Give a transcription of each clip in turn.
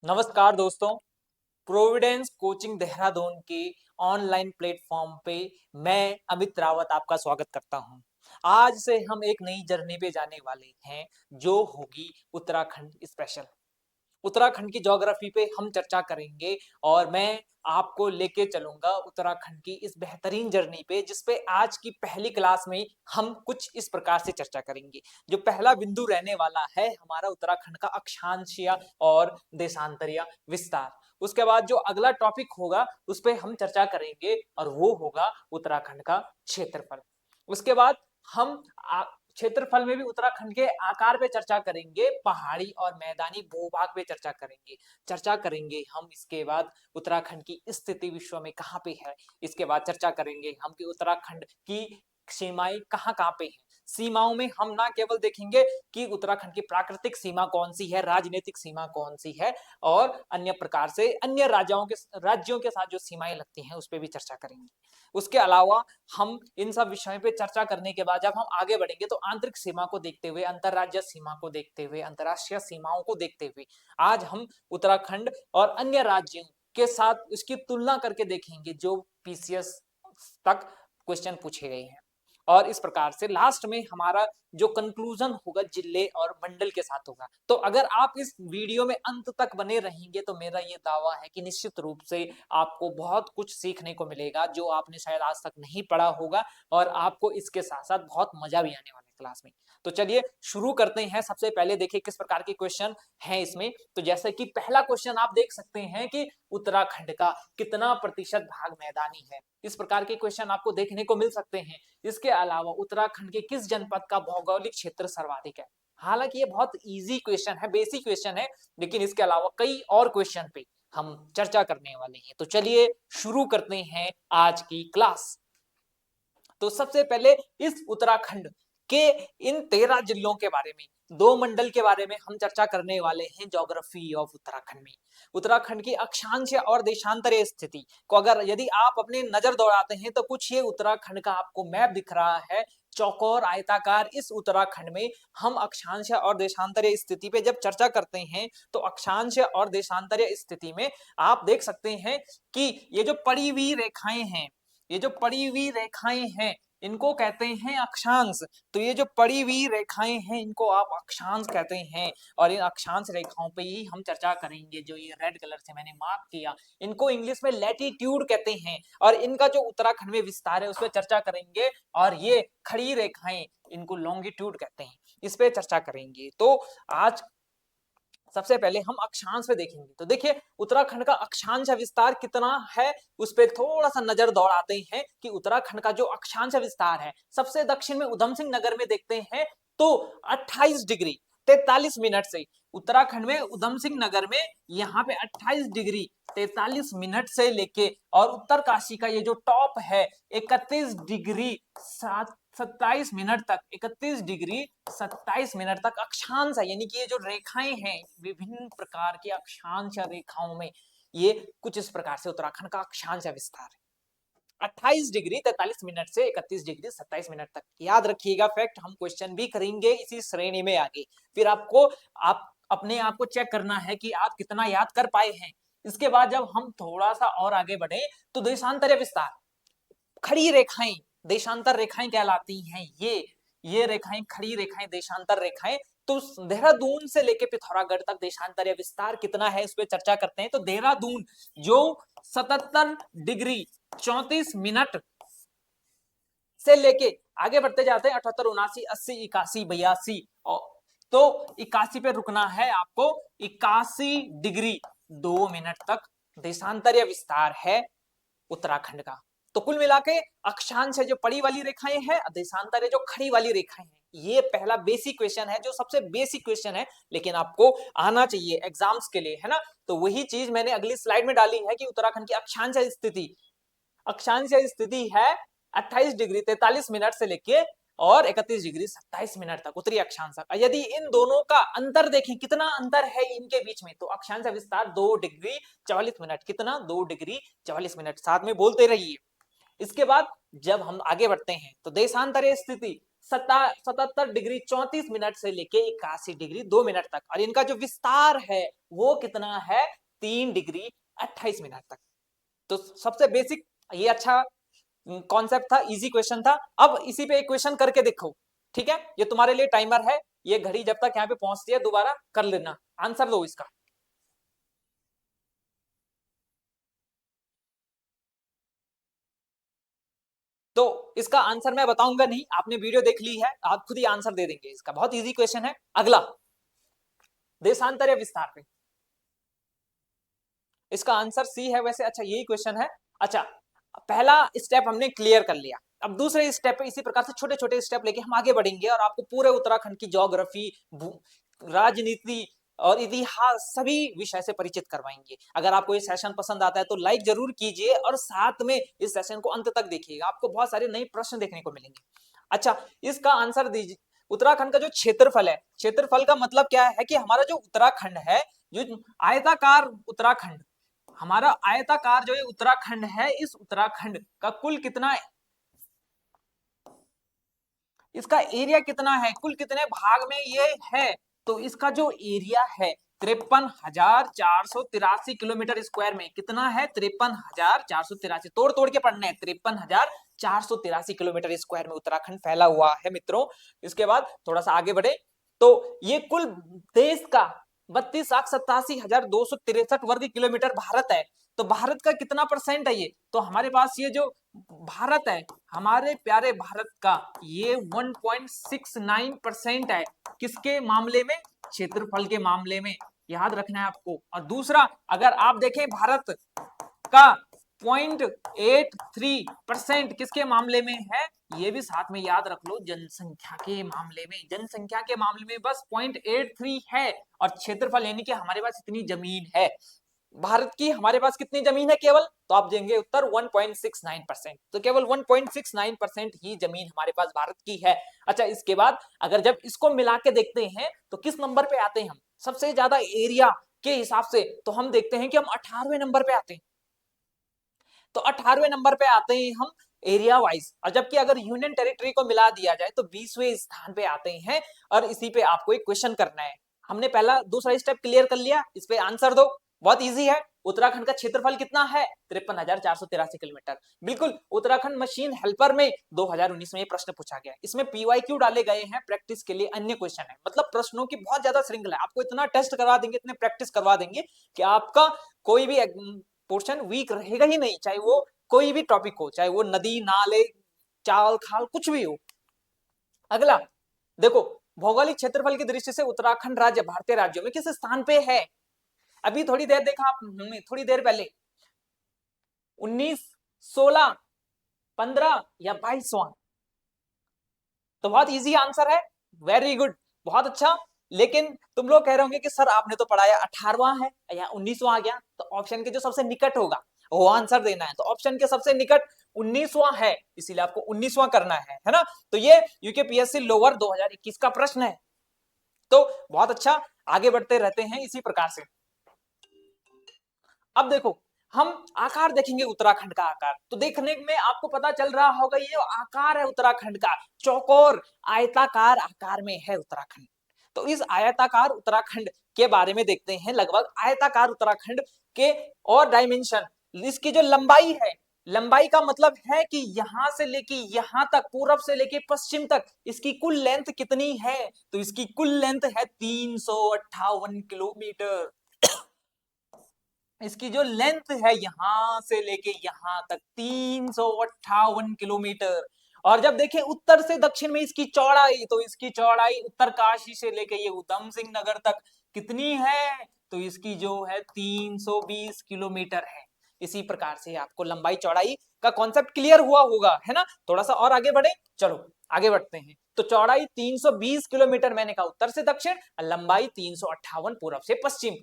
नमस्कार दोस्तों। Providence coaching Dehradun के ऑनलाइन प्लेटफॉर्म पे मैं अमित रावत आपका स्वागत करता हूं। आज से हम एक नई जर्नी पे जाने वाले हैं जो होगी उत्तराखंड स्पेशल। उत्तराखंड की ज्योग्राफी पे हम चर्चा करेंगे और मैं आपको लेके चलूंगा उत्तराखंड की इस बेहतरीन जर्नी पे, जिसपे आज की पहली क्लास में हम कुछ इस प्रकार से चर्चा करेंगे। जो पहला बिंदु रहने वाला है हमारा उत्तराखंड का अक्षांशीय और देशांतरीय विस्तार। उसके बाद जो अगला टॉपिक होगा उस पे हम चर्चा करेंगे और वो होगा उत्तराखंड का क्षेत्रफल। उसके बाद हम क्षेत्रफल में भी उत्तराखंड के आकार पे चर्चा करेंगे, पहाड़ी और मैदानी भूभाग पे चर्चा करेंगे हम। इसके बाद उत्तराखंड की स्थिति विश्व में कहाँ पे है, इसके बाद चर्चा करेंगे हम कि उत्तराखंड की सीमाएं कहाँ कहाँ पे हैं। सीमाओं में हम ना केवल देखेंगे कि उत्तराखंड की प्राकृतिक सीमा कौन सी है, राजनीतिक सीमा कौन सी है, और अन्य प्रकार से अन्य राज्यों के साथ जो सीमाएं लगती हैं उस पर भी चर्चा करेंगे। उसके अलावा हम इन सब विषयों पे चर्चा करने के बाद जब हम आगे बढ़ेंगे तो आंतरिक सीमा को देखते हुए, अंतरराज्य सीमा को देखते हुए, अंतरराष्ट्रीय सीमाओं को देखते हुए आज हम उत्तराखंड और अन्य राज्यों के साथ इसकी तुलना करके देखेंगे जो पीसीएस तक क्वेश्चन पूछे गए हैं। और इस प्रकार से लास्ट में हमारा जो कंक्लूजन होगा जिले और मंडल के साथ होगा। तो अगर आप इस वीडियो में अंत तक बने रहेंगे तो मेरा ये दावा है कि निश्चित रूप से आपको बहुत कुछ सीखने को मिलेगा जो आपने शायद आज तक नहीं पढ़ा होगा, और आपको इसके साथ साथ बहुत मजा भी आने वाला है क्लास में। तो चलिए शुरू करते हैं। सबसे पहले देखिए किस प्रकार के क्वेश्चन है इसमें। तो जैसे कि पहला क्वेश्चन आप देख सकते हैं कि उत्तराखंड का कितना प्रतिशत भाग मैदानी है। इस प्रकार के क्वेश्चन आपको देखने को मिल सकते हैं। इसके अलावा उत्तराखंड के किस जनपद का भौगोलिक क्षेत्र सर्वाधिक है। हालांकि ये बहुत इजी क्वेश्चन है, बेसिक क्वेश्चन है, लेकिन इसके अलावा कई और क्वेश्चन पे हम चर्चा करने वाले हैं। तो चलिए शुरू करते हैं आज की क्लास। तो सबसे पहले इस उत्तराखंड के इन 13 जिलों के बारे में, 2 मंडल के बारे में हम चर्चा करने वाले हैं ज्योग्राफी ऑफ उत्तराखंड में। उत्तराखंड की अक्षांश और देशांतरीय स्थिति को अगर यदि आप अपने नजर दौड़ाते हैं तो कुछ ये उत्तराखंड का आपको मैप दिख रहा है, चौकोर आयताकार। इस उत्तराखंड में हम अक्षांश और देशांतरीय स्थिति पे जब चर्चा करते हैं तो अक्षांश और देशांतरीय स्थिति में आप देख सकते हैं कि ये जो पड़ी हुई रेखाएं हैं, ये जो पड़ी हुई रेखाएं हैं इनको कहते हैं अक्षांश। तो ये जो पड़ी हुई रेखाएं हैं इनको आप अक्षांश कहते हैं, और इन अक्षांश रेखाओं पे ही हम चर्चा करेंगे। जो ये रेड कलर से मैंने मार्क किया इनको इंग्लिश में लैटिट्यूड कहते हैं, और इनका जो उत्तराखंड में विस्तार है उस पर चर्चा करेंगे। और ये खड़ी रेखाएं इनको लॉन्गिट्यूड कहते हैं, इस पे चर्चा करेंगे। तो आज सबसे पहले हम अक्षांश पे देखेंगे। तो देखिए उत्तराखंड का अक्षांश विस्तार कितना है उस पर थोड़ा सा नजर दौड़ाते हैं कि उत्तराखंड का जो अक्षांश विस्तार है सबसे दक्षिण में उधम सिंह नगर में देखते हैं तो 28 डिग्री 43 मिनट से उत्तराखंड में उधम सिंह नगर में यहाँ पे 28 डिग्री 43 मिनट से लेके और उत्तरकाशी का ये जो टॉप है 31 डिग्री 27 मिनट तक, 31 डिग्री 27 मिनट तक अक्षांश है। यानी कि ये जो रेखाएं हैं विभिन्न प्रकार की अक्षांश रेखाओं में, ये कुछ इस प्रकार से उत्तराखंड का अक्षांश विस्तार है। 28 डिग्री 43 मिनट से 31 डिग्री 27 मिनट तक। याद रखिएगा फैक्ट, हम क्वेश्चन भी करेंगे इसी श्रेणी में आगे। फिर आपको आप अपने आप को चेक करना है कि आप कितना याद कर पाए हैं। इसके बाद जब हम थोड़ा सा और आगे बढ़े तो देशांतरीय विस्तार, खड़ी रेखाएं देशांतर रेखाएं कहलाती हैं। ये रेखाएं खड़ी रेखाएं देशांतर रेखाएं। तो देहरादून से लेके पिथौरागढ़ तक देशांतरीय विस्तार कितना है उस पर चर्चा करते हैं। तो देहरादून जो 77 डिग्री 34 मिनट से लेके आगे बढ़ते जाते हैं 78 79 80 81 82, तो 81 पे रुकना है आपको। 81 डिग्री 2 मिनट तक देशांतरीय विस्तार है उत्तराखंड का। तो कुल मिला के अक्षांश है जो पड़ी वाली रेखाएं हैं, देशांतर है जो खड़ी वाली रेखाएं हैं। ये पहला बेसिक क्वेश्चन है जो सबसे बेसिक क्वेश्चन है, लेकिन आपको आना चाहिए एग्जाम्स के लिए, है ना। तो वही चीज मैंने अगली स्लाइड में डाली है कि उत्तराखंड की अक्षांश स्थिति है 28 डिग्री 43 मिनट से लेके और 31 डिग्री 27 मिनट तक उत्तरी अक्षांश। यदि इन दोनों का अंतर देखें कितना अंतर है इनके बीच में, तो अक्षांश विस्तार 2 डिग्री 44 मिनट, कितना 2 डिग्री 44 मिनट, साथ में बोलते रहिए। इसके बाद जब हम आगे बढ़ते हैं तो देशांतरीय स्थिति 77 डिग्री 34 मिनट से लेके 81 डिग्री 2 मिनट तक, और इनका जो विस्तार है वो कितना है, 3 डिग्री 28 मिनट तक। तो सबसे बेसिक ये अच्छा कॉन्सेप्ट था, इजी क्वेश्चन था। अब इसी पे एक क्वेश्चन करके देखो, ठीक है, ये तुम्हारे लिए टाइमर है, ये घड़ी जब तक यहाँ पे पहुंचती है दोबारा कर लेना, आंसर दो इसका। तो इसका आंसर मैं बताऊंगा नहीं, आपने वीडियो देख ली है, आप खुद ही आंसर दे देंगे इसका, बहुत इजी क्वेश्चन है। अगला, देशांतर या विस्तार पे, इसका आंसर सी है वैसे। अच्छा यही क्वेश्चन है। अच्छा, पहला स्टेप हमने क्लियर कर लिया, अब दूसरे स्टेप पे इसी प्रकार से छोटे छोटे स्टेप लेके हम आगे बढ़ेंगे और आपको पूरे उत्तराखंड की ज्योग्राफी, राजनीति और इतिहास सभी विषय से परिचित करवाएंगे। अगर आपको ये सेशन पसंद आता है तो लाइक जरूर कीजिए और साथ में इस सेशन को अंत तक देखिएगा, आपको बहुत सारे नए प्रश्न देखने को मिलेंगे। अच्छा, इसका आंसर दीजिए। उत्तराखंड का जो क्षेत्रफल है, क्षेत्रफल का मतलब क्या है कि हमारा जो उत्तराखंड है, जो आयताकार उत्तराखंड, हमारा आयताकार जो ये उत्तराखंड है, इस उत्तराखंड का कुल कितना, इसका एरिया कितना है, कुल कितने भाग में ये है, तो इसका जो एरिया है 53,483 किलोमीटर स्क्वायर में कितना है, 53,483, तोड़ तोड़ के पढ़ना है, 53,483 किलोमीटर स्क्वायर में उत्तराखंड फैला हुआ है मित्रों। इसके बाद थोड़ा सा आगे बढ़े तो ये कुल देश का 32,87,263 वर्ग किलोमीटर भारत है। तो भारत का कितना परसेंट है ये, तो हमारे पास ये जो भारत है, हमारे प्यारे भारत का ये 1.69% है, किसके मामले में, क्षेत्रफल के मामले में, याद रखना है आपको। और दूसरा, अगर आप देखें भारत का 0.83% किसके मामले में है, ये भी साथ में याद रख लो, जनसंख्या के मामले में, जनसंख्या के मामले में बस 0.83 है। और क्षेत्रफल यानी कि हमारे पास इतनी जमीन है भारत की, हमारे पास कितनी जमीन है केवल, तो आप देंगे उत्तर 1.69%, तो केवल 1.69% ही जमीन हमारे पास भारत की है। अच्छा, इसके बाद अगर जब इसको मिला के देखते हैं तो किस नंबर पे आते हैं हम, सबसे ज्यादा एरिया के हिसाब से, तो हम देखते हैं कि हम 18वें नंबर पे आते हैं, तो 18वें नंबर पे आते हैं हम एरिया वाइज, और जबकि अगर यूनियन टेरिटरी को मिला दिया जाए तो 20वें स्थान पे आते हैं। और इसी पे आपको एक क्वेश्चन करना है, हमने पहला दूसरा स्टेप क्लियर कर लिया, इस पे आंसर दो, बहुत इजी है। उत्तराखंड का क्षेत्रफल कितना है, 53,483 किलोमीटर। बिल्कुल, उत्तराखंड मशीन हेल्पर में 2019 में ये प्रश्न पूछा गया, इसमें पीवाईक्यू डाले गए हैं प्रैक्टिस के लिए, अन्य क्वेश्चन है, मतलब प्रश्नों की बहुत ज्यादा श्रृंखला है, आपको इतना टेस्ट करवा देंगे, इतने प्रैक्टिस करवा देंगे कि आपका कोई भी पोर्शन वीक रहेगा ही नहीं, चाहे वो कोई भी टॉपिक हो, चाहे वो नदी नाले चाल खाल कुछ भी हो। अगला देखो, भौगोलिक क्षेत्रफल की दृष्टि से उत्तराखंड राज्य भारतीय राज्यों में किस स्थान पे है। अभी थोड़ी देर देखा आपने, थोड़ी देर पहले 19, 16, 15 या 22वां, तो बहुत इजी आंसर है, वेरी गुड, बहुत अच्छा। लेकिन तुम लोग कह रहे होंगे कि सर आपने तो पढ़ाया 18वां है या 19वां आ गया, तो ऑप्शन के जो सबसे निकट होगा वो आंसर देना है, तो ऑप्शन के सबसे निकट 19वां है, इसीलिए आपको 19वां करना है ना। तो ये यूकेपीएससी लोअर 2021 का प्रश्न है। तो बहुत अच्छा, आगे बढ़ते रहते हैं इसी प्रकार से। अब देखो, हम आकार देखेंगे उत्तराखंड का आकार, तो देखने में आपको पता चल रहा होगा ये आकार है उत्तराखंड का, चौकोर आयताकार आकार में है उत्तराखंड। तो इस आयताकार उत्तराखंड के बारे में देखते हैं, लगभग आयताकार उत्तराखंड के और डायमेंशन, इसकी जो लंबाई है, लंबाई का मतलब है कि यहां से लेके यहां तक, पूरब से लेके पश्चिम तक इसकी कुल लेंथ कितनी है, तो इसकी कुल लेंथ है 358 किलोमीटर। इसकी जो लेंथ है यहां से लेके यहां तक 358 किलोमीटर। और जब देखें उत्तर से दक्षिण में इसकी चौड़ाई, तो इसकी चौड़ाई उत्तरकाशी से लेके ये उधम सिंह नगर तक कितनी है, तो इसकी जो है 320 किलोमीटर है। इसी प्रकार से आपको लंबाई चौड़ाई का कॉन्सेप्ट क्लियर हुआ होगा, है ना। थोड़ा सा और आगे बढ़े, चलो आगे बढ़ते हैं। तो चौड़ाई 320 किलोमीटर मैंने कहा उत्तर से दक्षिण, लंबाई 358 पूरब से पश्चिम,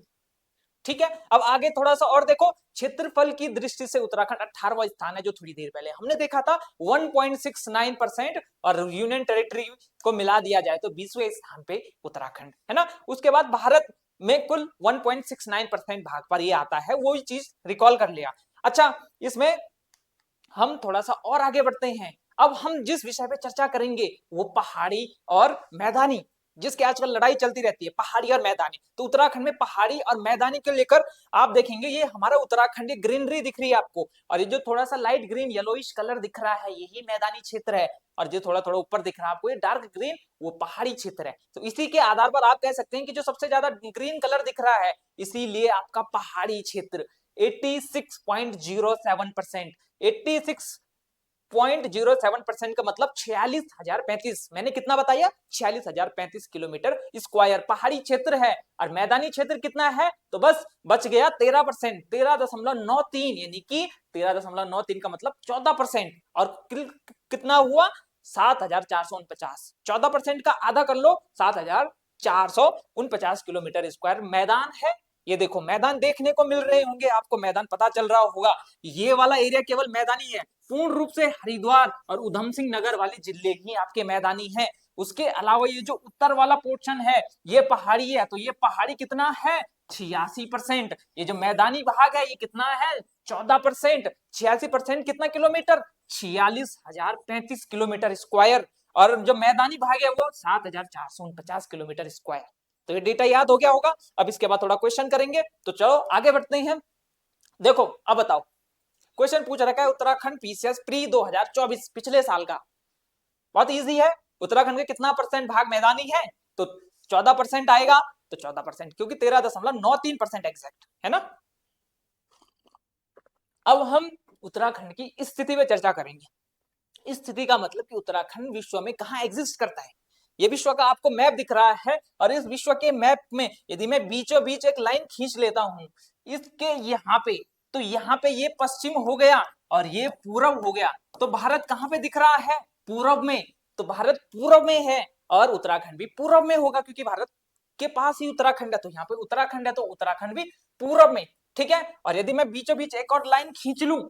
ठीक है। अब आगे थोड़ा सा और देखो, क्षेत्रफल की दृष्टि से उत्तराखंड 18वां स्थान है, जो थोड़ी देर पहले हमने देखा था 1.69%, और यूनियन टेरिटरी को मिला दिया जाए तो 20वें स्थान पे उत्तराखंड, है ना। उसके बाद भारत में कुल 1.69% भाग पर ये आता है, वो चीज रिकॉल कर लिया। अच्छा, इसमें हम थोड़ा सा और आगे बढ़ते हैं। अब हम जिस विषय पे चर्चा करेंगे वो पहाड़ी और मैदानी, जिसके आजकल लड़ाई चलती रहती है, पहाड़ी और मैदानी। तो उत्तराखंड में पहाड़ी और मैदानी को लेकर आप देखेंगे ये हमारा उत्तराखंड, ये ग्रीनरी दिख रही है आपको, और ये जो थोड़ा सा लाइट ग्रीन येलोइश कलर दिख रहा है यही मैदानी क्षेत्र है, और जो थोड़ा थोड़ा ऊपर दिख रहा है आपको ये डार्क ग्रीन वो पहाड़ी क्षेत्र है। तो इसी के आधार पर आप कह सकते हैं कि जो सबसे ज्यादा ग्रीन कलर दिख रहा है इसीलिए आपका पहाड़ी क्षेत्र 86.07%, 86.07% का मतलब 46,035, मैंने कितना बताया 46,035 किलोमीटर स्क्वायर पहाड़ी क्षेत्र है। और मैदानी क्षेत्र कितना है तो बस बच गया 13%, 13.93, यानी कि 13.93 का मतलब 14%, और कितना हुआ 7,449, 14% का आधा कर लो 7,449 किलोमीटर स्क्वायर मैदान है। ये देखो मैदान देखने को मिल रहे होंगे आपको, मैदान पता चल रहा होगा, ये वाला एरिया केवल मैदानी है, पूर्ण रूप से हरिद्वार और उधम सिंह नगर वाले जिले ही आपके मैदानी हैं। उसके अलावा ये जो उत्तर वाला पोर्शन है ये पहाड़ी है, तो ये पहाड़ी कितना है 86%, ये जो मैदानी भाग है ये कितना है 14%, 86% कितना किलोमीटर 46,035 किलोमीटर स्क्वायर, और जो मैदानी भाग है वो 7,449 किलोमीटर स्क्वायर। तो ये डेटा याद हो गया होगा। अब इसके बाद थोड़ा क्वेश्चन करेंगे, तो चलो आगे बढ़ते हैं। देखो अब बताओ, क्वेश्चन पूछ रखा है उत्तराखंड पीसीएस प्री 2024 पिछले साल का, बहुत इजी है। उत्तराखंड के कितना परसेंट भाग मैदानी है तो 14% आएगा, तो 14% क्योंकि 13.93% एग्जैक्ट है ना। अब हम उत्तराखंड की स्थिति पे चर्चा करेंगे। स्थिति का मतलब कि उत्तराखंड विश्व में कहाँ एग्जिस्ट करता है। ये विश्व का आपको मैप दिख रहा है, और इस विश्व के मैप में यदि मैं बीचों बीच एक लाइन खींच लेता हूं इसके यहाँ पे, तो यहाँ पे ये पश्चिम हो गया और ये पूरब हो गया, तो भारत कहाँ पे दिख रहा है पूरब में, तो भारत पूरब में है और उत्तराखंड भी पूरब में होगा क्योंकि भारत के पास ही उत्तराखंड है, तो यहाँ पे उत्तराखंड है तो उत्तराखंड भी पूरब में, ठीक है। और यदि मैं बीचों बीच एक और लाइन खींच लूं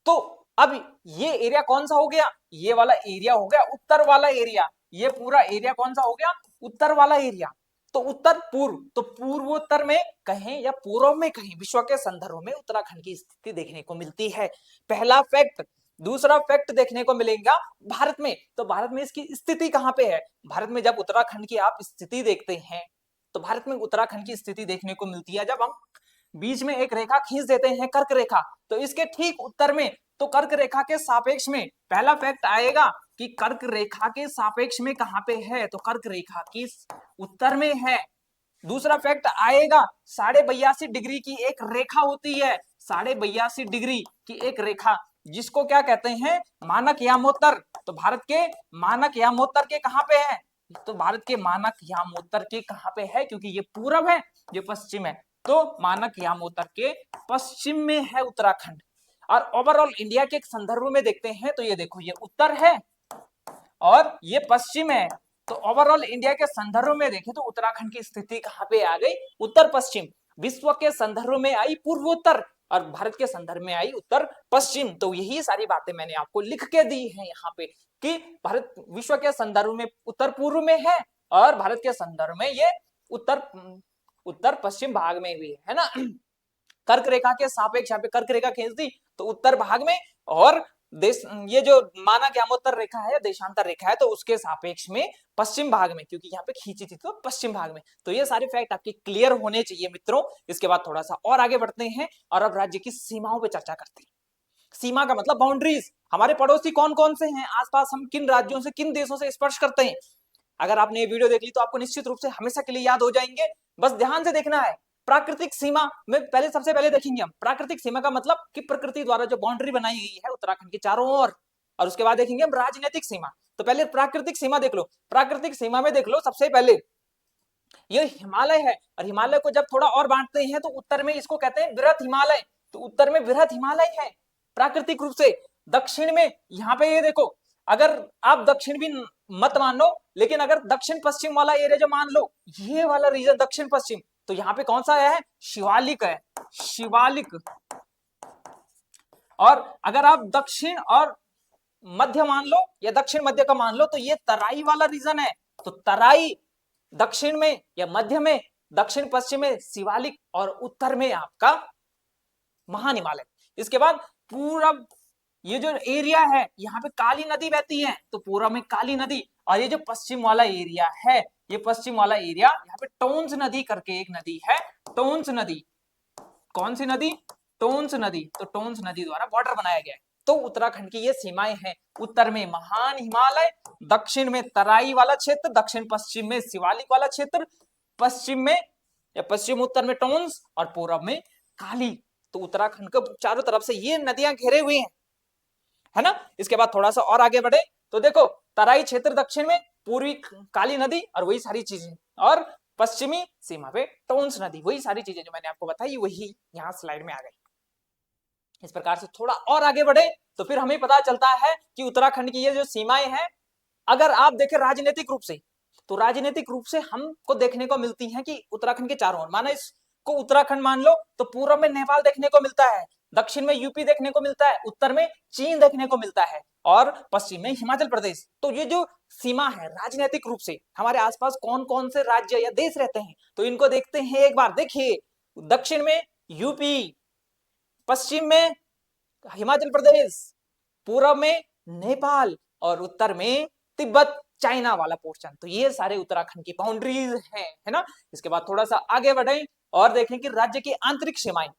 तो अब ये एरिया कौन सा हो गया, ये वाला एरिया हो गया उत्तर वाला एरिया, ये पूरा एरिया कौन सा हो गया उत्तर वाला एरिया। तो उत्तर पूर्व, तो पूर्वोत्तर में कहें या पूर्व में कहें विश्व के संदर्भ में उत्तराखंड की स्थिति देखने को मिलती है, पहला फैक्ट। दूसरा फैक्ट देखने को मिलेगा भारत में, तो भारत में इसकी स्थिति कहां पे है, भारत में जब उत्तराखंड की आप स्थिति देखते हैं तो भारत में उत्तराखंड की स्थिति देखने को मिलती है जब हम बीच में एक रेखा खींच देते हैं कर्क रेखा, तो इसके ठीक उत्तर में, तो कर्क रेखा के सापेक्ष में पहला फैक्ट आएगा कि कर्क रेखा के सापेक्ष में कहां पे है, तो कर्क रेखा की उत्तर में है। दूसरा फैक्ट आएगा 82.5 डिग्री की एक रेखा होती है, 82.5 डिग्री की एक रेखा जिसको क्या कहते हैं मानक यामोत्तर, तो भारत के मानक यामोत्तर के कहां पे है, तो भारत के मानक यामोत्तर के कहां पे है, क्योंकि ये पूरब है ये पश्चिम है, तो मानक यामोत्तर के पश्चिम में है उत्तराखंड। और ओवरऑल इंडिया के संदर्भ में देखते हैं तो ये देखो ये उत्तर है और ये पश्चिम है, तो ओवरऑल इंडिया के संदर्भ में देखें तो उत्तराखंड की स्थिति कहां पे आ गई उत्तर पश्चिम, विश्व के संदर्भ में आई पूर्वोत्तर और भारत के संदर्भ में आई उत्तर पश्चिम। तो यही सारी बातें मैंने आपको लिख के दी है यहाँ पे कि भारत विश्व के संदर्भ में उत्तर पूर्व में है और भारत के संदर्भ में ये उत्तर पश्चिम भाग में भी है ना। कर्क रेखा के सापेक्ष यहाँ पे कर्क रेखा खींच दी तो उत्तर भाग में, और देश ये जो मानक यामोत्तर रेखा है देशांतर रेखा है तो उसके सापेक्ष में पश्चिम भाग में, क्योंकि यहाँ पे खींची थी तो पश्चिम भाग में। तो ये सारे फैक्ट आपके क्लियर होने चाहिए मित्रों। इसके बाद थोड़ा सा और आगे बढ़ते हैं और अब राज्य की सीमाओं पे चर्चा करते हैं। सीमा का मतलब बाउंड्रीज, हमारे पड़ोसी कौन कौन से हैं आसपास, हम किन राज्यों से किन देशों से स्पर्श करते हैं। अगर आपने ये वीडियो देख ली तो आपको निश्चित रूप से हमेशा के लिए याद हो जाएंगे, बस ध्यान से देखना है। प्राकृतिक सीमा में पहले सबसे पहले देखेंगे हम प्राकृतिक सीमा का मतलब कि प्रकृति द्वारा जो बाउंड्री बनाई गई है उत्तराखंड के चारों ओर, और उसके बाद देखेंगे हम राजनीतिक सीमा। तो पहले प्राकृतिक सीमा देख लो, प्राकृतिक सीमा में देख लो सबसे पहले ये हिमालय है, और हिमालय को जब थोड़ा और बांटते हैं तो उत्तर में इसको कहते हैं वृहत हिमालय, तो उत्तर में वृहत हिमालय है प्राकृतिक रूप से। दक्षिण में यहाँ पे ये देखो, अगर आप दक्षिण भी मत मान लो लेकिन अगर दक्षिण पश्चिम वाला एरिया जो मान लो ये वाला रीजन दक्षिण पश्चिम, तो यहाँ पे कौन सा है शिवालिक है, शिवालिक। और अगर आप दक्षिण और मध्य मान लो या दक्षिण मध्य का मान लो तो ये तराई वाला रीजन है, तो तराई दक्षिण में या मध्य में, दक्षिण पश्चिम में शिवालिक और उत्तर में आपका महान हिमालय। इसके बाद पूरब ये जो एरिया है यहाँ पे काली नदी बहती है, तो पूर्व में काली नदी, और ये जो पश्चिम वाला एरिया है, ये पश्चिम वाला एरिया यहाँ पे टोंस नदी करके एक नदी है, टोंस नदी। कौन सी नदी? टोंस नदी। तो टोंस नदी द्वारा बॉर्डर बनाया गया है। तो उत्तराखंड की ये सीमाएं हैं। उत्तर में महान हिमालय, दक्षिण में तराई वाला क्षेत्र, दक्षिण पश्चिम में शिवालिक वाला क्षेत्र, पश्चिम में या पश्चिम उत्तर में टोंस और पूर्व में काली। तो उत्तराखंड को चारों तरफ से ये नदियां घेरे हुए हैं, है ना। इसके बाद थोड़ा सा और आगे बढ़े तो देखो तराई क्षेत्र दक्षिण में, पूर्वी काली नदी और वही सारी चीजें, और पश्चिमी सीमा पे टोंस नदी, वही सारी चीजें जो मैंने आपको बताई वही यहाँ स्लाइड में आ गई। इस प्रकार से थोड़ा और आगे बढ़े तो फिर हमें पता चलता है कि उत्तराखंड की ये जो सीमाएं हैं, अगर आप देखें राजनीतिक रूप से, तो राजनीतिक रूप से हमको देखने को मिलती हैं कि उत्तराखंड के चारों ओर, माना इसको उत्तराखंड मान लो, तो पूर्व में नेपाल देखने को मिलता है, दक्षिण में यूपी देखने को मिलता है, उत्तर में चीन देखने को मिलता है और पश्चिम में हिमाचल प्रदेश। तो ये जो सीमा है राजनीतिक रूप से, हमारे आसपास कौन कौन से राज्य या देश रहते हैं, तो इनको देखते हैं एक बार। देखिए दक्षिण में यूपी, पश्चिम में हिमाचल प्रदेश, पूर्व में नेपाल और उत्तर में तिब्बत चाइना वाला पोर्शन। तो ये सारे उत्तराखंड की बाउंड्रीज हैं, है ना। इसके बाद थोड़ा सा आगे बढ़े और देखें कि राज्य की आंतरिक सीमाएं।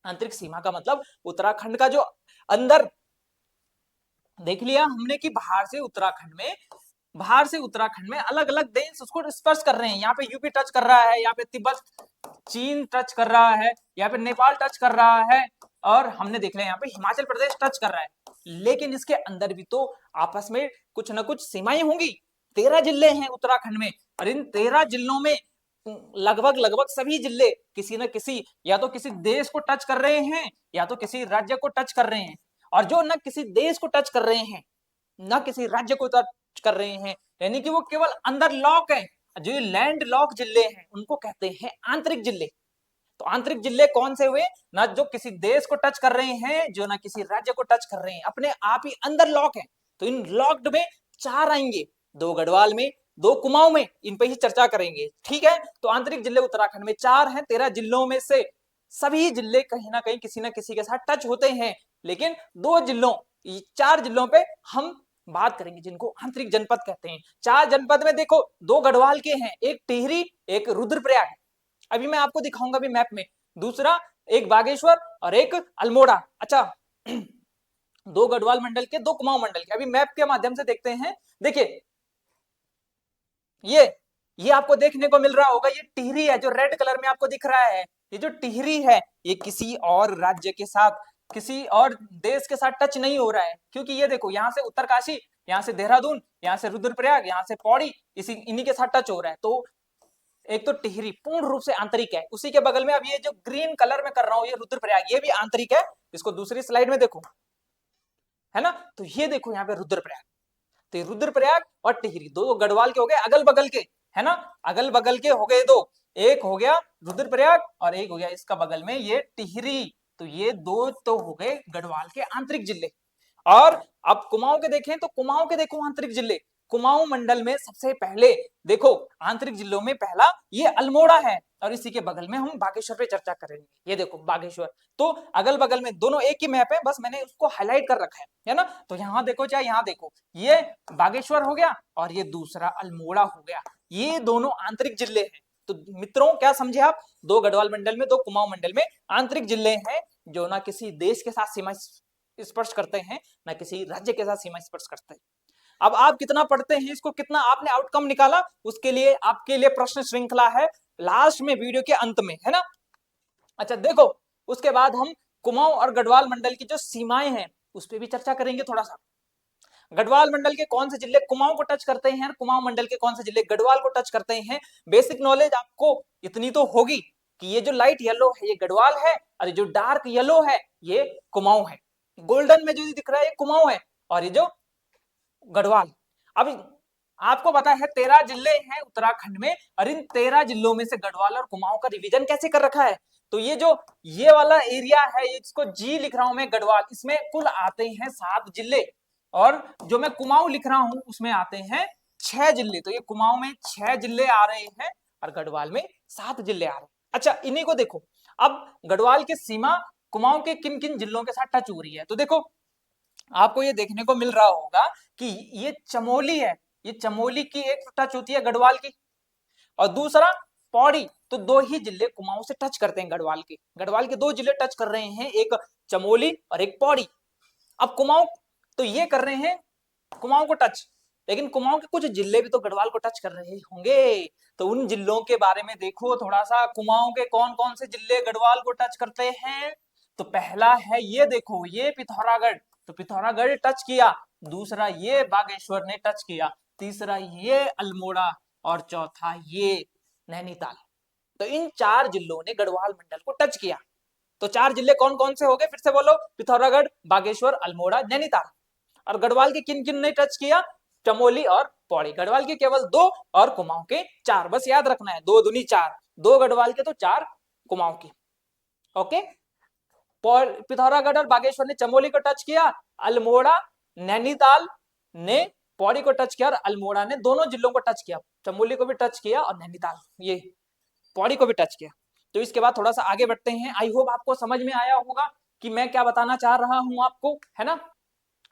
आंतरिक सीमा का मतलब उत्तराखंड का जो अंदर, देख लिया हमने कि बाहर से उत्तराखंड में अलग अलग देश उसको स्पर्श कर रहे हैं। यहाँ पे यूपी टच कर रहा है, यहाँ पे तिब्बत चीन टच कर रहा है, यहाँ पे नेपाल टच कर रहा है, और हमने देख लिया यहाँ पे हिमाचल प्रदेश टच कर रहा है। लेकिन इसके अंदर भी तो आपस में कुछ ना कुछ सीमाएं होंगी। 13 जिले हैं उत्तराखंड में, और इन 13 जिलों में लगभग लगभग सभी जिले किसी न किसी, या तो किसी देश को टच कर रहे हैं या तो किसी राज्य को टच कर रहे हैं। और जो न किसी देश को टच कर रहे हैं न किसी राज्य को टच कर रहे हैं, यानी कि वो केवल अंदर लॉक है, जो ये लैंड लॉक जिले हैं उनको कहते हैं आंतरिक जिले। तो आंतरिक जिले कौन से हुए? ना जो किसी देश को टच कर रहे हैं, जो ना किसी राज्य को टच कर रहे हैं, अपने आप ही अंदर लॉक है। तो इन लॉक्ड में 4 आएंगे, 2 गढ़वाल में, 2 कुमाऊं में, इन पे ही चर्चा करेंगे, ठीक है। तो आंतरिक जिले उत्तराखंड में 4 हैं। 13 जिलों में से सभी जिले कहीं ना कहीं किसी ना किसी के साथ टच होते हैं, लेकिन 2 जिलों, 4 जिलों पे हम बात करेंगे जिनको आंतरिक जनपद कहते हैं। 4 जनपद में देखो 2 गढ़वाल के हैं, एक टिहरी, एक रुद्रप्रयाग, अभी मैं आपको दिखाऊंगा भी मैप में, दूसरा एक बागेश्वर और एक अल्मोड़ा। अच्छा 2 गढ़वाल मंडल के, 2 कुमाऊं मंडल के, अभी मैप के माध्यम से देखते हैं। देखिए ये आपको देखने को मिल रहा होगा, ये टिहरी है जो रेड कलर में आपको दिख रहा है। ये जो टिहरी है ये किसी और राज्य के साथ, किसी और देश के साथ टच नहीं हो रहा है, क्योंकि ये देखो यहाँ से उत्तरकाशी, यहाँ से देहरादून, यहाँ से रुद्रप्रयाग, यहाँ से पौड़ी, इन्हीं के साथ टच हो रहा है। तो एक तो टिहरी पूर्ण रूप से आंतरिक है, उसी के बगल में अब ये जो ग्रीन कलर में कर रहा हूं ये रुद्रप्रयाग, ये भी आंतरिक है। इसको दूसरी स्लाइड में देखो, है ना। तो ये देखो यहाँ पे रुद्रप्रयाग, तो रुद्रप्रयाग और टिहरी 2 गढ़वाल के हो गए अगल बगल के, है ना, अगल बगल के हो गए 2, एक हो गया रुद्रप्रयाग और एक हो गया इसका बगल में ये टिहरी। तो ये 2 तो हो गए गढ़वाल के आंतरिक जिले। और अब कुमाऊं के देखें तो कुमाऊं के देखो आंतरिक जिले, कुमाऊं मंडल में सबसे पहले देखो आंतरिक जिलों में पहला ये अल्मोड़ा है, और इसी के बगल में हम बागेश्वर पे चर्चा करेंगे। ये देखो बागेश्वर, तो अगल बगल में दोनों एक ही मैप है, बस मैंने उसको हाईलाइट कर रखा है ना। तो यहाँ देखो चाहे यहाँ देखो, ये बागेश्वर हो गया और ये दूसरा अल्मोड़ा हो गया, ये दोनों आंतरिक जिले हैं। तो मित्रों क्या समझे आप, 2 गढ़वाल मंडल में, 2 कुमाऊं मंडल में आंतरिक जिले हैं, जो ना किसी देश के साथ सीमा स्पर्श करते हैं, ना किसी राज्य के साथ सीमा स्पर्श करते हैं। अब आप कितना पढ़ते हैं इसको, कितना आपने आउटकम निकाला, उसके लिए आपके लिए प्रश्न श्रृंखला है लास्ट में वीडियो के अंत में, है ना। अच्छा देखो उसके बाद हम कुमाऊं और गढ़वाल मंडल की जो सीमाएं हैं उस पर भी चर्चा करेंगे थोड़ा सा। गढ़वाल मंडल के कौन से जिले कुमाऊं को टच करते हैं, कुमाऊं मंडल के कौन से जिले गढ़वाल को टच करते हैं। बेसिक नॉलेज आपको इतनी तो होगी कि ये जो लाइट येलो है ये गढ़वाल है, और ये जो डार्क येलो है ये कुमाऊं है, गोल्डन में जो दिख रहा है ये कुमाऊं है, और ये जो गढ़वाल। अब आपको पता है 13 जिले हैं उत्तराखंड में, और इन 13 जिलों में से गढ़वाल और कुमाऊं का रिवीजन कैसे कर रखा है। तो ये जो ये वाला एरिया है, इसको जी लिख रहा हूं मैं गढ़वाल, इसमें कुल आते हैं 7 जिले, और जो मैं कुमाऊं लिख रहा हूं उसमें आते हैं 6 जिले। तो ये कुमाऊं में 6 जिले आ रहे हैं और गढ़वाल में 7 जिले आ रहे हैं। अच्छा इन्हीं को देखो, अब गढ़वाल की सीमा कुमाऊं के किन किन जिलों के साथ टच हो रही है। तो देखो आपको ये देखने को मिल रहा होगा कि ये चमोली है, ये चमोली की एक टच होती है गढ़वाल की, और दूसरा पौड़ी। तो दो ही जिले कुमाऊं से टच करते हैं, गढ़वाल के दो जिले टच कर रहे हैं, एक चमोली और एक पौड़ी। अब कुमाऊं तो ये कर रहे हैं कुमाऊं को टच, लेकिन कुमाऊं के कुछ जिले भी तो गढ़वाल को टच कर रहे होंगे, तो उन जिलों के बारे में देखो थोड़ा सा, कुमाऊं के कौन कौन से जिले गढ़वाल को टच करते हैं। तो पहला है ये देखो, ये पिथौरागढ़, तो पिथौरागढ़ टच किया, दूसरा ये बागेश्वर ने टच किया, तीसरा ये अल्मोड़ा, और चौथा ये नैनीताल। तो इन चार जिलों ने गढ़वाल मंडल को टच किया। तो चार जिले कौन कौन से हो गए, फिर से बोलो, पिथौरागढ़, बागेश्वर, अल्मोड़ा, नैनीताल। और गढ़वाल के किन किन ने टच किया, चमोली और पौड़ी। गढ़वाल के केवल दो और कुमाऊं के चार, बस याद रखना है, दो दुनी चार, दो गढ़वाल के तो चार कुमाऊं के। ओके, पिथौरागढ़ और बागेश्वर ने चमोली को टच किया, अल्मोड़ा नैनीताल ने पौड़ी को टच किया, और अल्मोड़ा ने दोनों जिलों को टच किया, चमोली को भी टच किया और नैनीताल ये पौड़ी को भी टच किया। तो इसके बाद थोड़ा सा आगे बढ़ते हैं। आई होप आपको समझ में आया होगा कि मैं क्या बताना चाह रहा हूं आपको, है ना।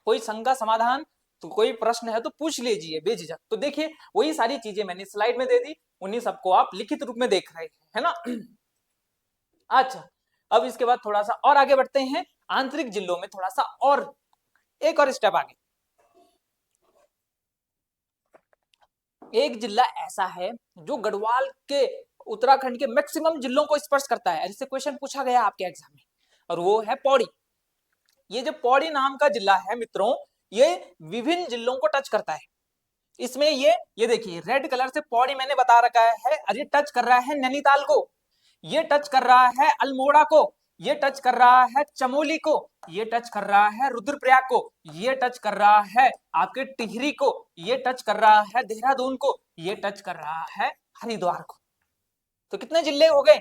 कोई शंका समाधान, तो कोई प्रश्न है तो पूछ लीजिए बेझिझक। तो देखिए वही सारी चीजें मैंने स्लाइड में दे दी, उन्हीं सबको आप लिखित रूप में देख रहे हैं, है ना। अच्छा, अब इसके बाद थोड़ा सा और आगे बढ़ते हैं, आंतरिक जिलों में थोड़ा सा और एक और स्टेप आगे। एक जिला ऐसा है जो गढ़वाल के, उत्तराखंड के मैक्सिमम जिलों को स्पर्श करता है, इससे क्वेश्चन पूछा गया आपके एग्जाम में, और वो है पौड़ी। ये जो पौड़ी नाम का जिला है मित्रों, ये विभिन्न जिलों को टच करता है। इसमें ये देखिए रेड कलर से पौड़ी मैंने बता रखा है, और ये टच कर रहा है नैनीताल को, ये टच कर रहा है अल्मोड़ा को, ये टच कर रहा है चमोली को, ये टच कर रहा है रुद्रप्रयाग को, ये टच कर रहा है आपके टिहरी को, ये टच कर रहा है देहरादून को, ये टच कर रहा है हरिद्वार को। तो कितने जिले हो गए,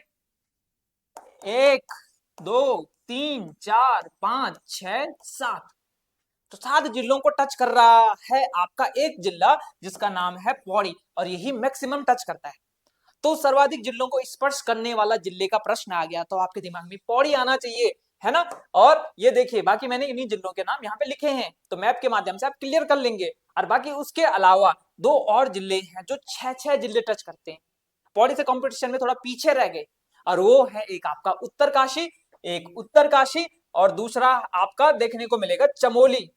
1 2 3 4 5 6 7, तो 7 जिलों को टच कर रहा है आपका एक जिला जिसका नाम है पौड़ी, और यही मैक्सिमम टच करता है। तो सर्वाधिक जिलों को स्पर्श करने वाला जिले का प्रश्न आ गया, तो आपके दिमाग में पौड़ी आना चाहिए, है ना। और ये देखिए बाकी मैंने इन्हीं जिलों के नाम यहाँ पे लिखे हैं, तो मैप के माध्यम से आप क्लियर कर लेंगे। और बाकी उसके अलावा दो और जिले हैं जो 6 जिले टच करते हैं, पौड़ी से कंपटीशन में थोड़ा पीछे रह गए, और वो है एक आपका उत्तरकाशी, एक उत्तरकाशी, और दूसरा आपका देखने को मिलेगा चमोली।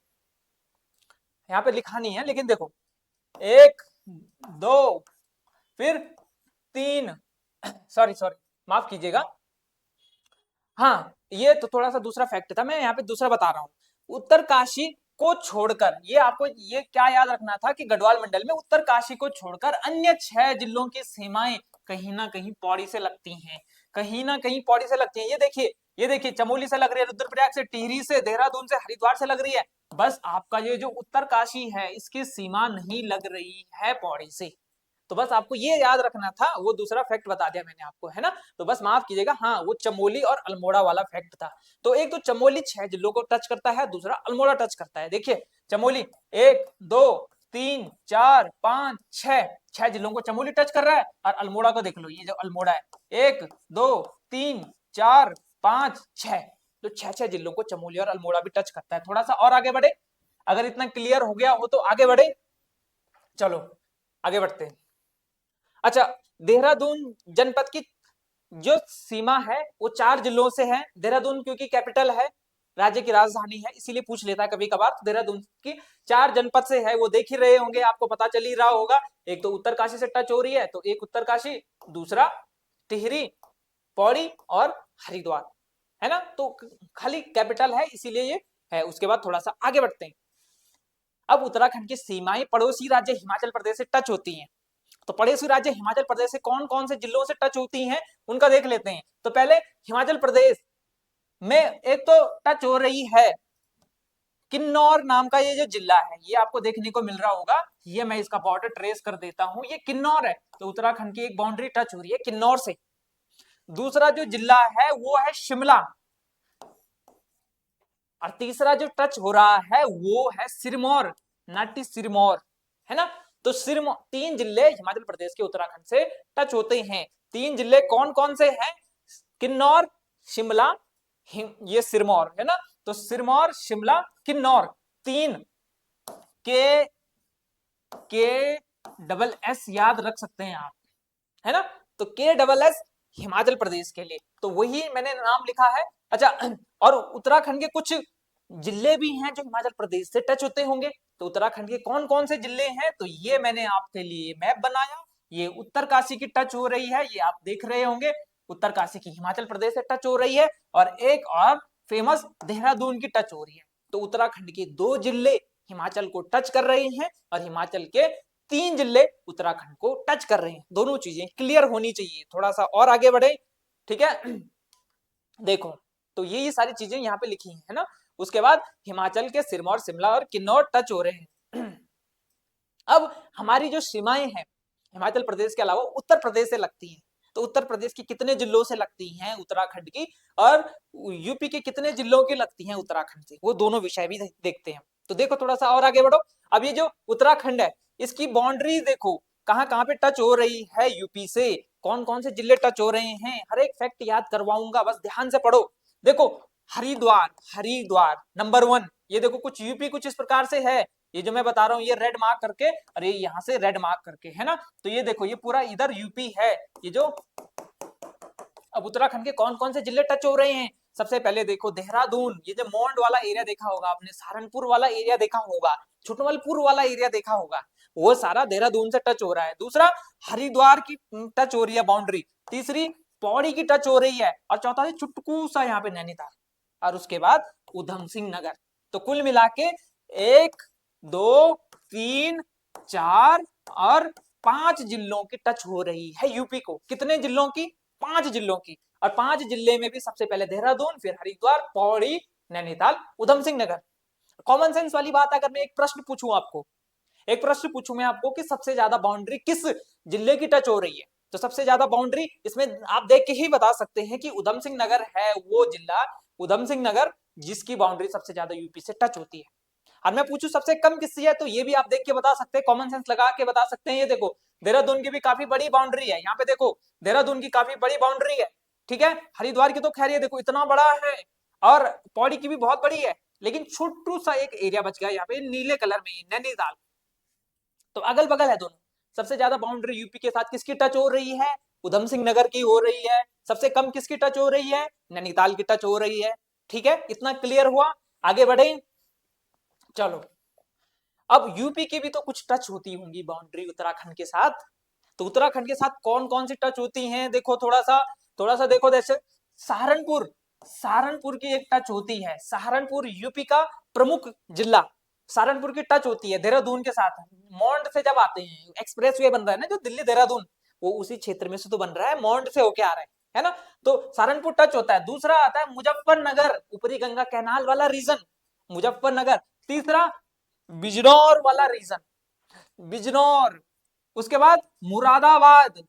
यहाँ पे लिखा नहीं है लेकिन देखो, 1 2 फिर 3, सॉरी माफ कीजिएगा, हाँ ये तो थोड़ा सा दूसरा फैक्ट था, मैं यहाँ पे दूसरा बता रहा हूँ। उत्तरकाशी को छोड़कर, ये आपको ये क्या याद रखना था कि गढ़वाल मंडल में उत्तरकाशी को छोड़कर अन्य 6 जिलों की सीमाएं कहीं ना कहीं पौड़ी से लगती हैं, कहीं ना कहीं पौड़ी से लगती हैं। ये देखिए चमोली से लग रही है, रुद्रप्रयाग से, टिहरी से, देहरादून से, हरिद्वार से लग रही है। बस आपका ये जो उत्तरकाशी है इसकी सीमा नहीं लग रही है पौड़ी से। तो बस आपको ये याद रखना था, वो दूसरा फैक्ट बता दिया मैंने आपको, है ना। तो बस माफ कीजिएगा, हाँ वो चमोली और अल्मोड़ा वाला फैक्ट था। तो एक तो चमोली 6 जिलों को टच करता है, दूसरा अल्मोड़ा टच करता है। देखिए चमोली 1 2 3 4 5 6 जिलों को चमोली टच कर रहा है, और अल्मोड़ा को देख लो, ये जो अल्मोड़ा है 1 2 3 4 5 6, तो 6 जिलों को चमोली और अल्मोड़ा भी टच करता है। थोड़ा सा और आगे बढ़े, अगर इतना क्लियर हो गया हो तो आगे बढ़े, चलो आगे बढ़ते हैं। अच्छा, देहरादून जनपद की जो सीमा है वो 4 जिलों से है। देहरादून क्योंकि कैपिटल है, राज्य की राजधानी है, इसीलिए पूछ लेता है कभी कभार। देहरादून की 4 जनपद से है, वो देख ही रहे होंगे, आपको पता चल ही रहा होगा। एक तो उत्तरकाशी से टच हो रही है, तो एक उत्तरकाशी, दूसरा टिहरी, पौड़ी और हरिद्वार, है ना। तो खाली कैपिटल है इसीलिए ये है। उसके बाद थोड़ा सा आगे बढ़ते हैं। अब उत्तराखंड की सीमाएं पड़ोसी राज्य हिमाचल प्रदेश से टच होती हैं। तो पड़ोसी राज्य हिमाचल प्रदेश से कौन कौन से जिलों से टच होती हैं उनका देख लेते हैं। तो पहले हिमाचल प्रदेश में एक तो टच हो रही है किन्नौर नाम का ये जो जिला है, ये आपको देखने को मिल रहा होगा। ये मैं इसका बॉर्डर ट्रेस कर देता हूं, ये किन्नौर है, तो उत्तराखंड की एक बाउंड्री टच हो रही है किन्नौर से। दूसरा जो जिला है वो है शिमला, और तीसरा जो टच हो रहा है वो है सिरमौर, नाटी सिरमौर, है ना। तो सिरमौर, 3 जिले हिमाचल प्रदेश के उत्तराखंड से टच होते हैं। 3 जिले कौन कौन से हैं, किन्नौर, शिमला, ये सिरमौर, है ना। तो सिरमौर, शिमला, किन्नौर, 3 के डबल एस याद रख सकते हैं आप, है ना। तो के डबल एस हिमाचल प्रदेश के लिए, तो वही मैंने नाम लिखा है। अच्छा, और उत्तराखंड के कुछ जिले भी हैं जो हिमाचल प्रदेश से टच होते होंगे, तो उत्तराखंड के कौन कौन से जिले हैं, तो ये मैंने आपके लिए मैप बनाया। ये उत्तरकाशी की टच हो रही है, ये आप देख रहे होंगे, उत्तरकाशी की हिमाचल प्रदेश से टच हो रही है, और एक और फेमस देहरादून की टच हो रही है। तो उत्तराखंड के 2 जिले हिमाचल को टच कर रहे हैं, और हिमाचल के 3 जिले उत्तराखंड को टच कर रहे हैं। दोनों चीजें क्लियर होनी चाहिए। थोड़ा सा और आगे बढ़े, ठीक है। देखो, तो ये सारी चीजें यहाँ पे लिखी है ना। उसके बाद हिमाचल के सिरमौर, शिमला और किन्नौर टच हो रहे हैं। अब हमारी जो सीमाएं हैं हिमाचल प्रदेश के अलावा उत्तर प्रदेश से लगती हैं, तो उत्तर प्रदेश की कितने जिलों से लगती हैं उत्तराखंड की, और यूपी के कितने जिलों की लगती हैं उत्तराखंड से, वो दोनों विषय भी देखते हैं। तो देखो, थोड़ा सा और आगे बढ़ो। अब ये जो उत्तराखंड है, इसकी बाउंड्री देखो कहाँ कहाँ पे टच हो रही है यूपी से, कौन कौन से जिले टच हो रहे हैं, हर एक फैक्ट याद करवाऊंगा, बस ध्यान से पढ़ो। देखो, हरिद्वार, हरिद्वार नंबर 1, ये देखो कुछ यूपी कुछ इस प्रकार से है, ये जो मैं बता रहा हूँ ये रेड मार्क करके, और ये यहाँ से रेड मार्क करके, है ना। तो ये देखो, ये पूरा इधर यूपी है, ये जो। अब उत्तराखंड के कौन कौन से जिले टच हो रहे हैं, सबसे पहले देखो देहरादून, ये जो मोंड वाला एरिया देखा होगा आपने, सहारनपुर वाला एरिया देखा होगा, छुटमलपुर वाला एरिया देखा होगा, वो सारा देहरादून से टच हो रहा है। दूसरा, हरिद्वार की टच हो रही है बाउंड्री। तीसरी, पौड़ी की टच हो रही है, और चौथा चुटकू सा यहाँ पे नैनीताल, और उसके बाद उधम सिंह नगर। तो कुल मिला के 1 2 3 4 और 5 जिलों की टच हो रही है यूपी को। कितने जिलों की? 5 जिलों की। और 5 जिले में भी सबसे पहले देहरादून, फिर हरिद्वार, पौड़ी, नैनीताल, उधम सिंह नगर। कॉमन सेंस वाली बात, अगर मैं एक प्रश्न पूछूं आपको, एक प्रश्न पूछूं मैं आपको कि सबसे ज्यादा बाउंड्री किस जिले की टच हो रही है, तो सबसे ज्यादा बाउंड्री इसमें आप देख के ही बता सकते हैं कि उधम सिंह नगर है वो जिला, उधम सिंह नगर, जिसकी बाउंड्री सबसे ज्यादा यूपी से टच होती है। और मैं पूछूं सबसे कम किसकी है, तो ये भी आप देख के बता सकते हैं, कॉमन सेंस लगा के बता सकते हैं। ये देखो, देहरादून की भी काफी बड़ी बाउंड्री है, यहाँ पे देखो देहरादून की काफी बड़ी बाउंड्री है, ठीक है। हरिद्वार की तो खैर ये देखो इतना बड़ा है, और पौड़ी की भी बहुत बड़ी है, लेकिन छोटू सा एक एरिया बच गया यहाँ पे नीले कलर में, नैनीताल। तो अगल बगल है दोनों। सबसे ज्यादा बाउंड्री यूपी के साथ किसकी टच हो रही है? उधम सिंह नगर की हो रही है। सबसे कम किसकी टच हो रही है? नैनीताल की टच हो रही है। ठीक है, इतना क्लियर हुआ। आगे बढ़े, चलो। अब यूपी की भी तो कुछ टच होती होंगी बाउंड्री उत्तराखंड के साथ, तो उत्तराखंड के साथ कौन कौन सी टच होती हैं, देखो थोड़ा सा देखो। जैसे सहारनपुर, सहारनपुर की एक टच होती है, सहारनपुर यूपी का प्रमुख जिला, सहारनपुर की टच होती है देहरादून के साथ। मोंड से जब आते हैं, एक्सप्रेस वे बन रहा है ना जो दिल्ली देहरादून, वो उसी क्षेत्र में से तो बन रहा है, मोंड से होके आ रहा है ना। तो सहारनपुर टच होता है। दूसरा आता है मुजफ्फरनगर, ऊपरी गंगा कैनाल वाला रीजन, मुजफ्फरनगर। तीसरा, बिजनौर वाला रीजन, बिजनौर। उसके बाद मुरादाबाद,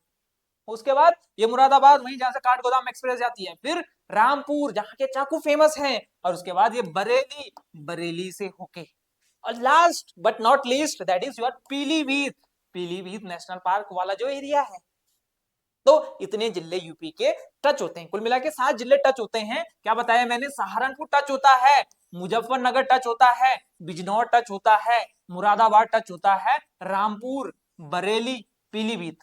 उसके बाद ये मुरादाबाद वहीं जहां से काठगोदाम एक्सप्रेस जाती है। फिर रामपुर, जहां के चाकू फेमस हैं। और उसके बाद ये बरेली, बरेली से होके, और last but not least that is your Pilibhit, Pilibhit national park वाला जो एरिया है। तो इतने जिले यूपी के टच होते हैं, कुल मिला के 7 जिले टच होते हैं। क्या बताया मैंने? सहारनपुर टच होता है, मुजफ्फरनगर टच होता है, बिजनौर टच होता है, मुरादाबाद टच होता है, रामपुर, बरेली, पीलीभीत,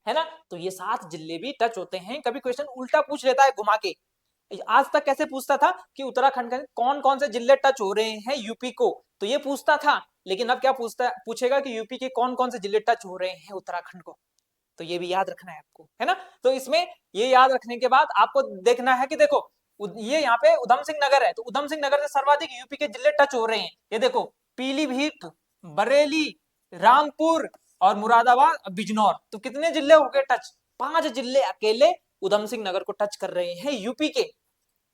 है ना। तो ये 7 जिले भी टच होते हैं। कभी क्वेश्चन उल्टा पूछ लेता है घुमा के। आज तक कैसे पूछता था कि उत्तराखंड के कौन कौन से जिले टच हो रहे हैं यूपी को, तो ये पूछता था। लेकिन अब क्या पूछेगा कि यूपी के कौन कौन से जिले टच हो रहे हैं उत्तराखंड को। तो ये भी याद रखना है आपको, है ना। तो इसमें ये याद रखने के बाद आपको देखना है कि देखो ये यहाँ पे उधम सिंह नगर है, तो उधम सिंह नगर से सर्वाधिक यूपी के जिले टच हो रहे हैं। ये देखो, पीलीभीत, बरेली, रामपुर और मुरादाबाद, बिजनौर। तो कितने जिले हो गए टच? 5 जिले अकेले उधम सिंह नगर को टच कर रहे हैं यूपी के।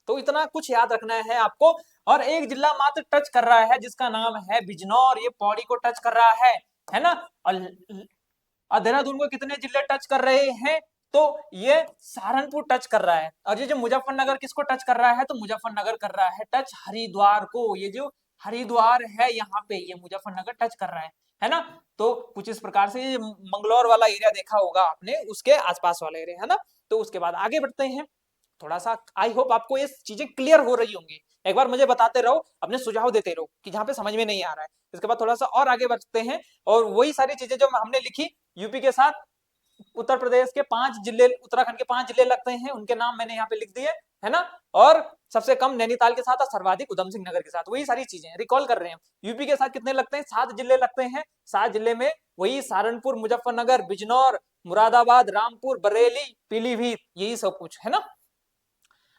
तो इतना कुछ याद रखना है आपको। और एक जिला मात्र टच कर रहा है जिसका नाम है बिजनौर, ये पौड़ी को टच कर रहा है ना। और देहरादून को कितने जिले टच कर रहे हैं? तो ये सहारनपुर टच कर रहा है। और ये जो मुजफ्फरनगर किसको टच कर रहा है? तो मुजफ्फरनगर कर रहा है टच हरिद्वार को। ये जो हरिद्वार है यहाँ पे, ये मुजफ्फरनगर टच कर रहा है ना। तो कुछ इस प्रकार से ये मंगलौर वाला एरिया देखा होगा आपने, उसके आसपास वाला एरिया, है ना। तो उसके बाद आगे बढ़ते हैं। थोड़ा सा आई होप आपको ये चीजें क्लियर हो रही होंगी एक बार मुझे बताते रहो, अपने सुझाव देते रहो कि जहाँ पे समझ में नहीं आ रहा है। इसके बाद थोड़ा सा और आगे बढ़ते हैं और वही सारी चीजें जो हमने लिखी यूपी के साथ उत्तर प्रदेश के 5 जिले, उत्तराखंड के 5 जिले लगते हैं, उनके नाम मैंने यहाँ पे लिख दिए, है ना। और सबसे कम नैनीताल के साथ और सर्वाधिक उधम सिंह नगर के साथ, वही सारी चीजें रिकॉल कर रहे हैं। यूपी के साथ कितने लगते हैं, 7 जिले लगते हैं। 7 जिले में वही सहारनपुर, मुजफ्फरनगर, बिजनौर, मुरादाबाद, रामपुर, बरेली, पीलीभीत, यही सब कुछ है ना।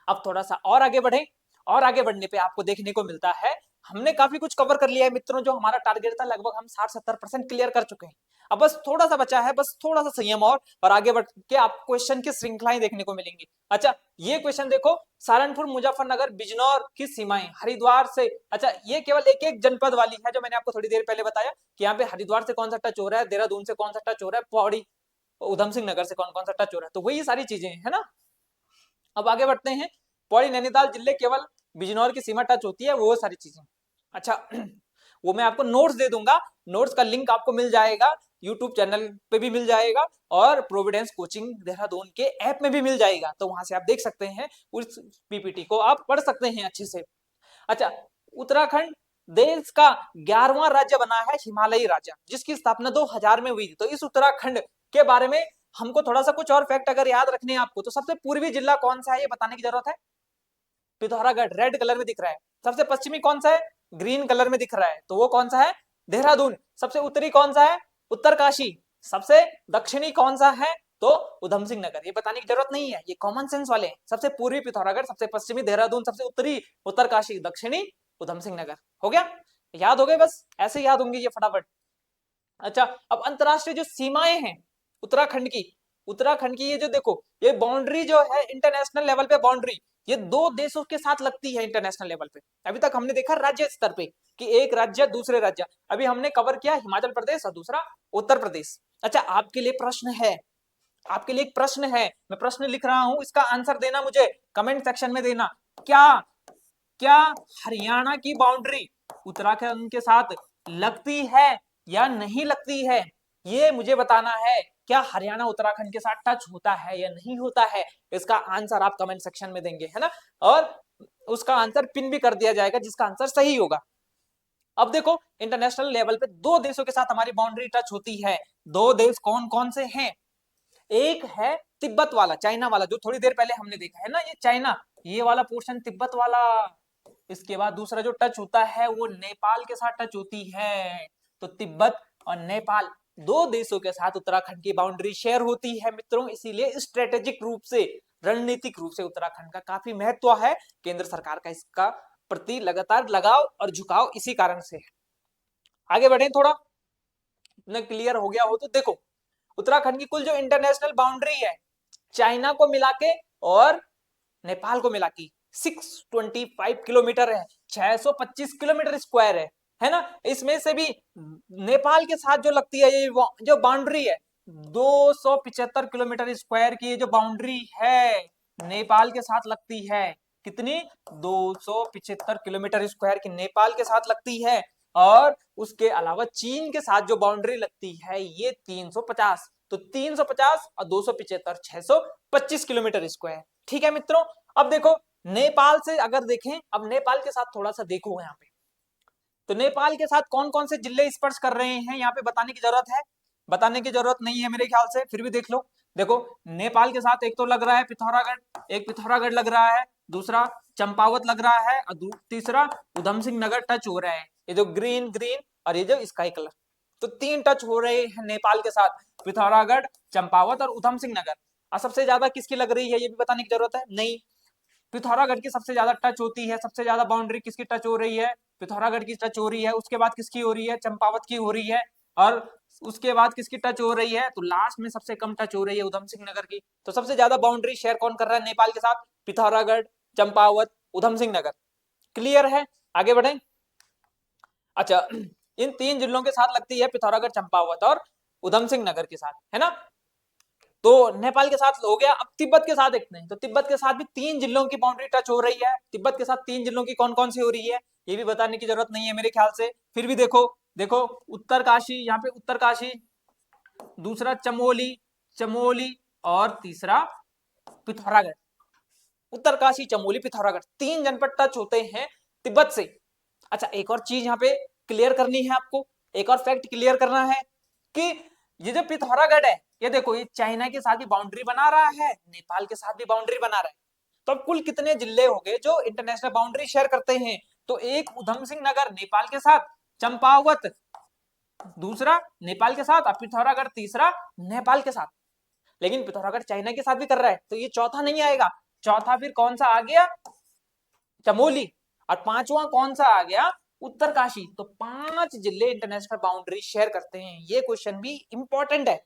अब थोड़ा सा और आगे बढ़े, और आगे बढ़ने पे आपको देखने को मिलता है हमने काफी कुछ कवर कर लिया है मित्रों। जो हमारा टारगेट था लगभग हम 60-70% क्लियर कर चुके हैं। अब बस थोड़ा सा बचा है, बस थोड़ा सा संयम और आगे बढ़ के आप क्वेश्चन की श्रृंखलाएं देखने को मिलेंगी। अच्छा, ये क्वेश्चन देखो, सहारनपुर, मुजफ्फरनगर, बिजनौर की सीमाएं हरिद्वार से, अच्छा ये केवल एक एक जनपद वाली है, जो मैंने आपको थोड़ी देर पहले बताया कि यहाँ पे हरिद्वार से कौन सा टच हो रहा है, देहरादून से कौन सा टच हो रहा है, पौड़ी, उधम सिंह नगर से कौन कौन सा टच हो रहा है, तो वही सारी चीजें है ना। अब आगे बढ़ते हैं, पौड़ी नैनीताल जिले केवल बिजनौर की सीमा टच होती है, वो सारी चीजें। अच्छा वो मैं आपको नोट्स दे दूंगा, नोट्स का लिंक आपको मिल जाएगा, यूट्यूब चैनल पे भी मिल जाएगा और प्रोविडेंस कोचिंग देहरादून के ऐप में भी मिल जाएगा, तो वहां से आप देख सकते हैं, उस पीपीटी को आप पढ़ सकते हैं अच्छे से। अच्छा, उत्तराखंड देश का 11वां राज्य बना है, हिमालयी राज्य, जिसकी स्थापना 2000 में हुई थी। तो इस उत्तराखंड के बारे में हमको थोड़ा सा कुछ और फैक्ट अगर याद रखने हैं आपको, तो सबसे पूर्वी जिला कौन सा है ये बताने की जरूरत है, पिथौरागढ़, रेड कलर में दिख रहा है। सबसे पश्चिमी कौन सा है, ग्रीन कलर में दिख रहा है, तो वो कौन सा है, देहरादून। सबसे उत्तरी कौन सा है, उत्तरकाशी। सबसे दक्षिणी कौन सा है, तो उधम सिंह नगर। ये बताने की जरूरत नहीं है, ये कॉमन सेंस वाले हैं। सबसे पूर्वी पिथौरागढ़, सबसे पश्चिमी देहरादून, सबसे उत्तरी उत्तरकाशी, दक्षिणी उधम सिंह नगर। हो गया, याद हो गए, बस ऐसे याद होंगे ये फटाफट। अच्छा, अब अंतरराष्ट्रीय जो सीमाएं हैं उत्तराखंड की, उत्तराखंड की ये जो देखो, ये बाउंड्री जो है इंटरनेशनल लेवल पे बाउंड्री, ये 2 देशों के साथ लगती है इंटरनेशनल लेवल पे। अभी तक हमने देखा राज्य स्तर पे कि एक राज्य दूसरे राज्य, अभी हमने कवर किया हिमाचल प्रदेश और दूसरा उत्तर प्रदेश। अच्छा, आपके लिए प्रश्न है, आपके लिए एक प्रश्न है, मैं प्रश्न लिख रहा हूं, इसका आंसर देना मुझे कमेंट सेक्शन में देना। क्या क्या हरियाणा की बाउंड्री उत्तराखंड के साथ लगती है या नहीं लगती है, ये मुझे बताना है। क्या हरियाणा उत्तराखंड के साथ टच होता है या नहीं होता है, इसका आंसर आप कमेंट सेक्शन में देंगे, है ना। और उसका आंसर पिन भी कर दिया जाएगा जिसका आंसर सही होगा। अब देखो, इंटरनेशनल लेवल पे 2 देशों के साथ हमारी बाउंड्री टच होती है। 2 देश कौन कौन से हैं, एक है तिब्बत वाला, चाइना वाला, जो थोड़ी देर पहले हमने देखा है ना, ये चाइना, ये वाला पोर्शन तिब्बत वाला। इसके बाद दूसरा जो टच होता है वो नेपाल के साथ टच होती है। तो तिब्बत और नेपाल 2 देशों के साथ उत्तराखंड की बाउंड्री शेयर होती है मित्रों, इसीलिए स्ट्रेटेजिक रूप से, रणनीतिक रूप से उत्तराखंड का काफी महत्व है। केंद्र सरकार का इसका प्रति लगातार लगाव और झुकाव इसी कारण से है। आगे बढ़े थोड़ा, न क्लियर हो गया हो तो देखो, उत्तराखंड की कुल जो इंटरनेशनल बाउंड्री है, चाइना को मिला के और नेपाल को मिला के 625 किलोमीटर है, 625 किलोमीटर स्क्वायर है ना। इसमें से भी नेपाल के साथ जो लगती है ये जो बाउंड्री है, 275 किलोमीटर स्क्वायर की ये जो बाउंड्री है नेपाल के साथ लगती है। कितनी, 275 किलोमीटर स्क्वायर की नेपाल के साथ लगती है। और उसके अलावा चीन के साथ जो बाउंड्री लगती है ये 350, तो 350 और 275, 625 किलोमीटर स्क्वायर। ठीक है मित्रों, अब देखो नेपाल से अगर देखें, अब नेपाल के साथ थोड़ा सा देखो यहाँ पे, तो नेपाल के साथ कौन कौन से जिले स्पर्श कर रहे हैं यहाँ पे बताने की जरूरत है, बताने की जरूरत नहीं है मेरे ख्याल से, फिर भी देख लो। देखो, नेपाल के साथ एक तो लग रहा है पिथौरागढ़, एक पिथौरागढ़ लग रहा है, दूसरा चंपावत लग रहा है और तीसरा उधम सिंह नगर टच हो रहा है। ये जो ग्रीन ग्रीन और ये जो स्काई कलर, तो 3 टच हो रहे हैं नेपाल के साथ, पिथौरागढ़, चंपावत और उधम सिंह नगर। और सबसे ज्यादा किसकी लग रही है ये भी बताने की जरूरत है नहीं, पिथौरागढ़ की सबसे ज्यादा टच होती है, सबसे ज्यादा बाउंड्री किसकी टच हो रही है, पिथौरागढ़ की टच हो रही है। उसके बाद किसकी हो रही है, चंपावत की हो रही है। और उसके बाद किसकी टच हो रही है, तो लास्ट में सबसे कम टच हो रही है उधम सिंह नगर की। तो सबसे ज्यादा बाउंड्री शेयर कौन कर रहा है नेपाल के साथ, पिथौरागढ़, चंपावत, उधम सिंह नगर। क्लियर है, आगे बढ़े। अच्छा, इन 3 जिलों के साथ लगती है पिथौरागढ़, चंपावत और उधम सिंह नगर के साथ, है ना। तो नेपाल के साथ हो गया। अब तिब्बत के साथ देखते हैं, तो तिब्बत के साथ भी 3 जिलों की बाउंड्री टच हो रही है। तिब्बत के साथ 3 जिलों की कौन कौन सी हो रही है ये भी बताने की जरूरत नहीं है मेरे ख्याल से, फिर भी देखो, देखो उत्तरकाशी, यहाँ पे उत्तरकाशी, दूसरा चमोली, चमोली और तीसरा पिथौरागढ़। उत्तरकाशी, चमोली, पिथौरागढ़, 3 जनपद टच होते हैं तिब्बत से। अच्छा, एक और चीज यहाँ पे क्लियर करनी है आपको, एक और फैक्ट क्लियर करना है कि ये जो पिथौरागढ़ है, ये देखो, ये चाइना के साथ भी बाउंड्री बना रहा है, नेपाल के साथ भी बाउंड्री बना रहा है। तो अब कुल कितने जिले हो गए जो इंटरनेशनल बाउंड्री शेयर करते हैं? तो एक उधम सिंह नगर नेपाल के साथ, चंपावत दूसरा नेपाल के साथ, और पिथौरागढ़ तीसरा नेपाल के साथ। लेकिन पिथौरागढ़ चाइना के साथ भी कर रहा है, तो ये चौथा नहीं आएगा। चौथा फिर कौन सा आ गया? चमोली। और पांचवा कौन सा आ गया? उत्तरकाशी। तो 5 जिले इंटरनेशनल बाउंड्री शेयर करते हैं। ये क्वेश्चन भी इंपॉर्टेंट है।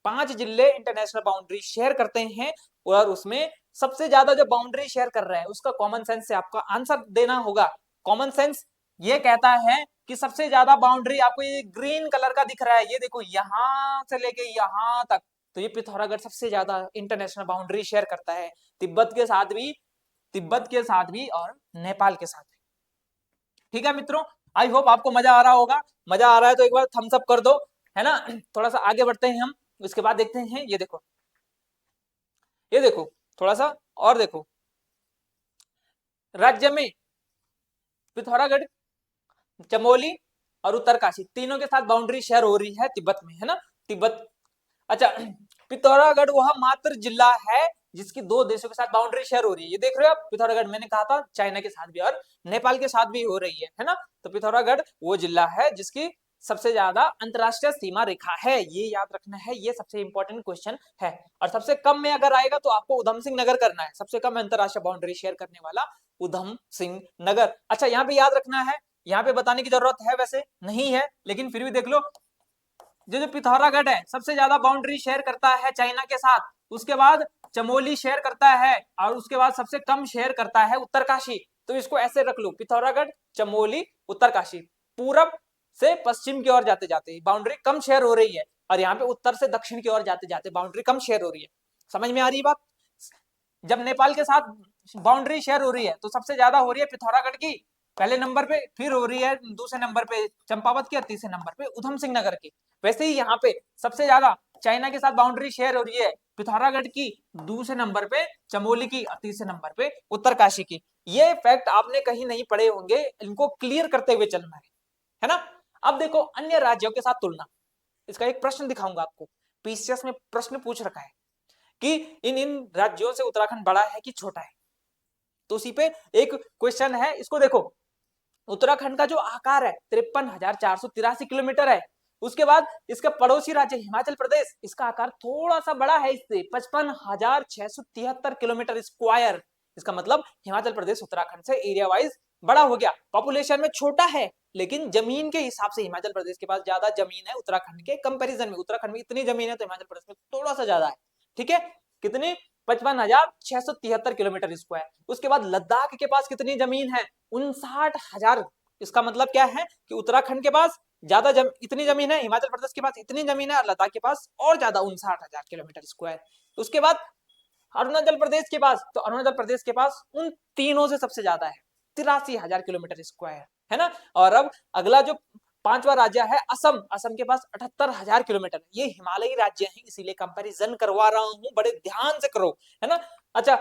5 जिले इंटरनेशनल बाउंड्री शेयर करते हैं, और उसमें सबसे ज्यादा जो बाउंड्री शेयर कर रहा है उसका कॉमन सेंस से आपका आंसर देना होगा। कॉमन सेंस ये कहता है कि सबसे ज्यादा बाउंड्री आपको ये ग्रीन कलर का दिख रहा है, ये देखो, यहां से लेके यहां तक, तो ये पिथौरागढ़ सबसे ज्यादा इंटरनेशनल बाउंड्री शेयर करता है, तिब्बत के साथ भी और नेपाल के साथ भी। ठीक है मित्रों, आई होप आपको मजा आ रहा होगा। मजा आ रहा है तो एक बार थम्स अप कर दो, है ना। थोड़ा सा आगे बढ़ते हैं हम, उसके बाद देखते हैं। ये देखो, ये देखो, थोड़ा सा और देखो, राज्य में पिथौरागढ़, चमोली और उत्तरकाशी तीनों के साथ बाउंड्री शेयर हो रही है तिब्बत में, है ना, तिब्बत। अच्छा, पिथौरागढ़ वह मात्र जिला है जिसकी 2 देशों के साथ बाउंड्री शेयर हो रही है। ये देख रहे हो आप, पिथौरागढ़ मैंने कहा था चाइना के साथ भी और नेपाल के साथ भी हो रही है ना। तो पिथौरागढ़ वो जिला है जिसकी सबसे ज्यादा अंतरराष्ट्रीय सीमा रेखा है, ये याद रखना है, ये सबसे इंपॉर्टेंट क्वेश्चन है। और सबसे कम में अगर आएगा तो आपको उधम सिंह नगर करना है, सबसे कम अंतरराष्ट्रीय बाउंड्री शेयर करने वाला उधम सिंह नगर। अच्छा, यहाँ पे याद रखना है, यहाँ पे बताने की जरूरत है वैसे नहीं है, लेकिन फिर भी देख लो, जो पिथौरागढ़ है सबसे ज्यादा बाउंड्री शेयर करता है चाइना के साथ, उसके बाद चमोली शेयर करता है, और उसके बाद सबसे कम शेयर करता है उत्तरकाशी। तो इसको ऐसे रख लो, पिथौरागढ़, चमोली, उत्तरकाशी। पूरब से पश्चिम की ओर जाते जाते बाउंड्री कम शेयर हो रही है, और यहाँ पे उत्तर से दक्षिण की ओर जाते जाते बाउंड्री कम शेयर हो रही है। समझ में आ रही बात? जब नेपाल के साथ बाउंड्री शेयर हो रही है तो सबसे ज्यादा हो रही है पिथौरागढ़ की पहले नंबर पे, फिर हो रही है दूसरे नंबर पे चंपावत की, और तीसरे नंबर पे उधम सिंह नगर की। वैसे ही यहाँ पे सबसे ज्यादा चाइना के साथ बाउंड्री शेयर हो रही है पिथौरागढ़ की, दूसरे नंबर पे चमोली की, और तीसरे नंबर पे उत्तरकाशी की। ये फैक्ट आपने कहीं नहीं पढ़े होंगे, इनको क्लियर करते हुए चलना है ना। अब देखो अन्य राज्यों के साथ तुलना, इसका एक प्रश्न दिखाऊंगा आपको, पीसीएस में प्रश्न पूछ रखा है कि इन इन राज्यों से उत्तराखंड बड़ा है कि छोटा है। तो उसी पे एक क्वेश्चन है, इसको देखो, उत्तराखंड का जो आकार है 53,483 किलोमीटर है। उसके बाद इसका पड़ोसी राज्य हिमाचल प्रदेश, इसका आकार थोड़ा सा बड़ा है इससे, 55,673 किलोमीटर स्क्वायर। इसका मतलब हिमाचल प्रदेश उत्तराखंड से एरिया वाइज बड़ा हो गया। पॉपुलेशन में छोटा है, लेकिन जमीन के हिसाब से हिमाचल प्रदेश के पास ज्यादा जमीन है उत्तराखंड के कंपैरिजन में। उत्तराखंड में इतनी जमीन है तो हिमाचल प्रदेश में थोड़ा सा ज्यादा है। ठीक है, कितनी? 55,673 किलोमीटर स्क्वायर। उसके बाद लद्दाख के पास कितनी जमीन है? 59,000। इसका मतलब क्या है कि उत्तराखंड के पास ज्यादा इतनी जमीन है, हिमाचल प्रदेश के पास इतनी जमीन है, और लद्दाख के पास और ज्यादा 59,000 किलोमीटर स्क्वायर। उसके बाद अरुणाचल प्रदेश के पास, तो अरुणाचल प्रदेश के पास उन तीनों से सबसे ज्यादा है, 83,000 किलोमीटर स्क्वायर, है ना। और अब अगला जो 5वां राज्य है असम, असम के पास 78,000 किलोमीटर। ये हिमालयी राज्य है, इसीलिए कंपैरिजन करवा रहा हूं, बड़े ध्यान से करो, है ना। अच्छा,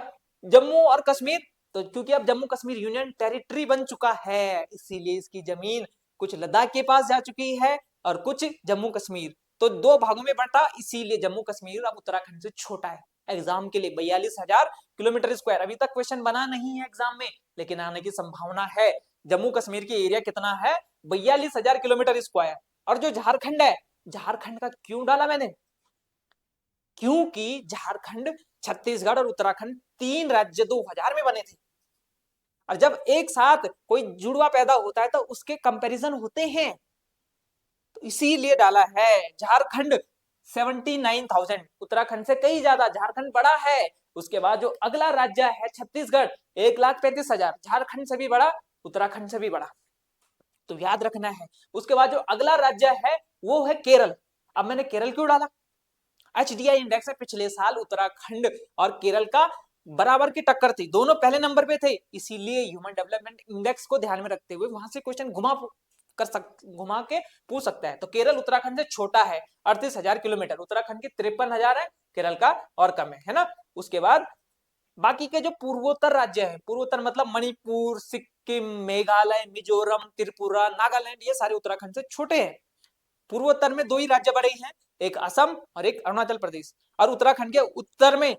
जम्मू और कश्मीर, तो क्योंकि अब जम्मू कश्मीर यूनियन टेरिटरी बन चुका है, इसीलिए इसकी जमीन कुछ लद्दाख के पास जा चुकी है और कुछ जम्मू कश्मीर, तो 2 भागों में बंटा, इसीलिए जम्मू कश्मीर अब उत्तराखंड से छोटा है। एग्जाम के लिए 42,000 किलोमीटर स्क्वायर। अभी तक क्वेश्चन बना नहीं है एग्जाम में, लेकिन आने की संभावना है। जम्मू कश्मीर की एरिया कितना है? 42,000 किलोमीटर स्क्वायर। और जो झारखंड है, झारखंड का क्यों डाला मैंने? क्योंकि झारखंड, छत्तीसगढ़ और उत्तराखंड 3 राज्य 2000 में बने थे, और जब एक साथ कोई जुड़वा पैदा होता है तो उसके कंपैरिजन होते हैं, तो इसीलिए डाला है। झारखंड 79,000, उत्तराखंड से कई ज्यादा, झारखंड बड़ा है। उसके बाद जो अगला राज्य है छत्तीसगढ़, 1,35,000, झारखंड से भी बड़ा, उत्तराखंड से भी बड़ा, तो याद रखना है। उसके बाद जो अगला राज्य है वो है केरल। अब मैंने केरल क्यों डाला? HDI इंडेक्स है, पिछले साल उत्तराखंड और केरल का बराबर की टक्कर थी, दोनों पहले नंबर पे थे, इसीलिए ह्यूमन डेवलपमेंट इंडेक्स को ध्यान में रखते हुए वहां से क्वेश्चन घुमा के पूछ सकता है। तो केरल उत्तराखंड से छोटा है, 38,000 किलोमीटर, उत्तराखंड की 53,000 है, केरल का और कम है ना। उसके बाद बाकी के जो पूर्वोत्तर राज्य है, पूर्वोत्तर मतलब मणिपुर, सिक्किम, मेघालय, मिजोरम, त्रिपुरा, नागालैंड, ये सारे उत्तराखंड से छोटे हैं। पूर्वोत्तर में दो ही राज्य बड़े हैं, एक असम और एक अरुणाचल प्रदेश। और उत्तराखंड के उत्तर में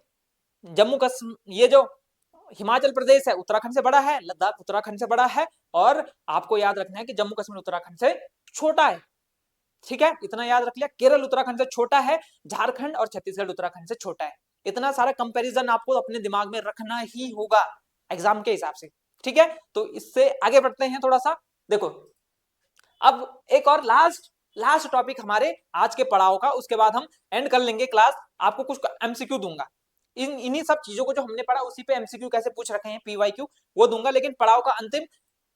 जम्मू कश्मीर, ये जो हिमाचल प्रदेश है उत्तराखंड से बड़ा है, लद्दाख उत्तराखंड से बड़ा है, और आपको याद रखना है कि जम्मू कश्मीर उत्तराखंड से छोटा है। ठीक है, इतना याद रख लिया। केरल उत्तराखंड से छोटा है, झारखंड और छत्तीसगढ़ उत्तराखंड से छोटा है। इतना सारा कंपैरिजन आपको अपने दिमाग में रखना ही होगा एग्जाम के हिसाब से। ठीक है, तो इससे आगे बढ़ते हैं थोड़ा सा। देखो, अब एक और लास्ट टॉपिक हमारे आज के पड़ाव का, उसके बाद हम एंड कर लेंगे क्लास। आपको कुछ एमसीक्यू दूंगा, इन्हीं सब चीजों को जो हमने पढ़ा उसी पे एमसीक्यू कैसे पूछ रखे हैं, पीवाईक्यू, वो दूंगा। लेकिन पड़ाव का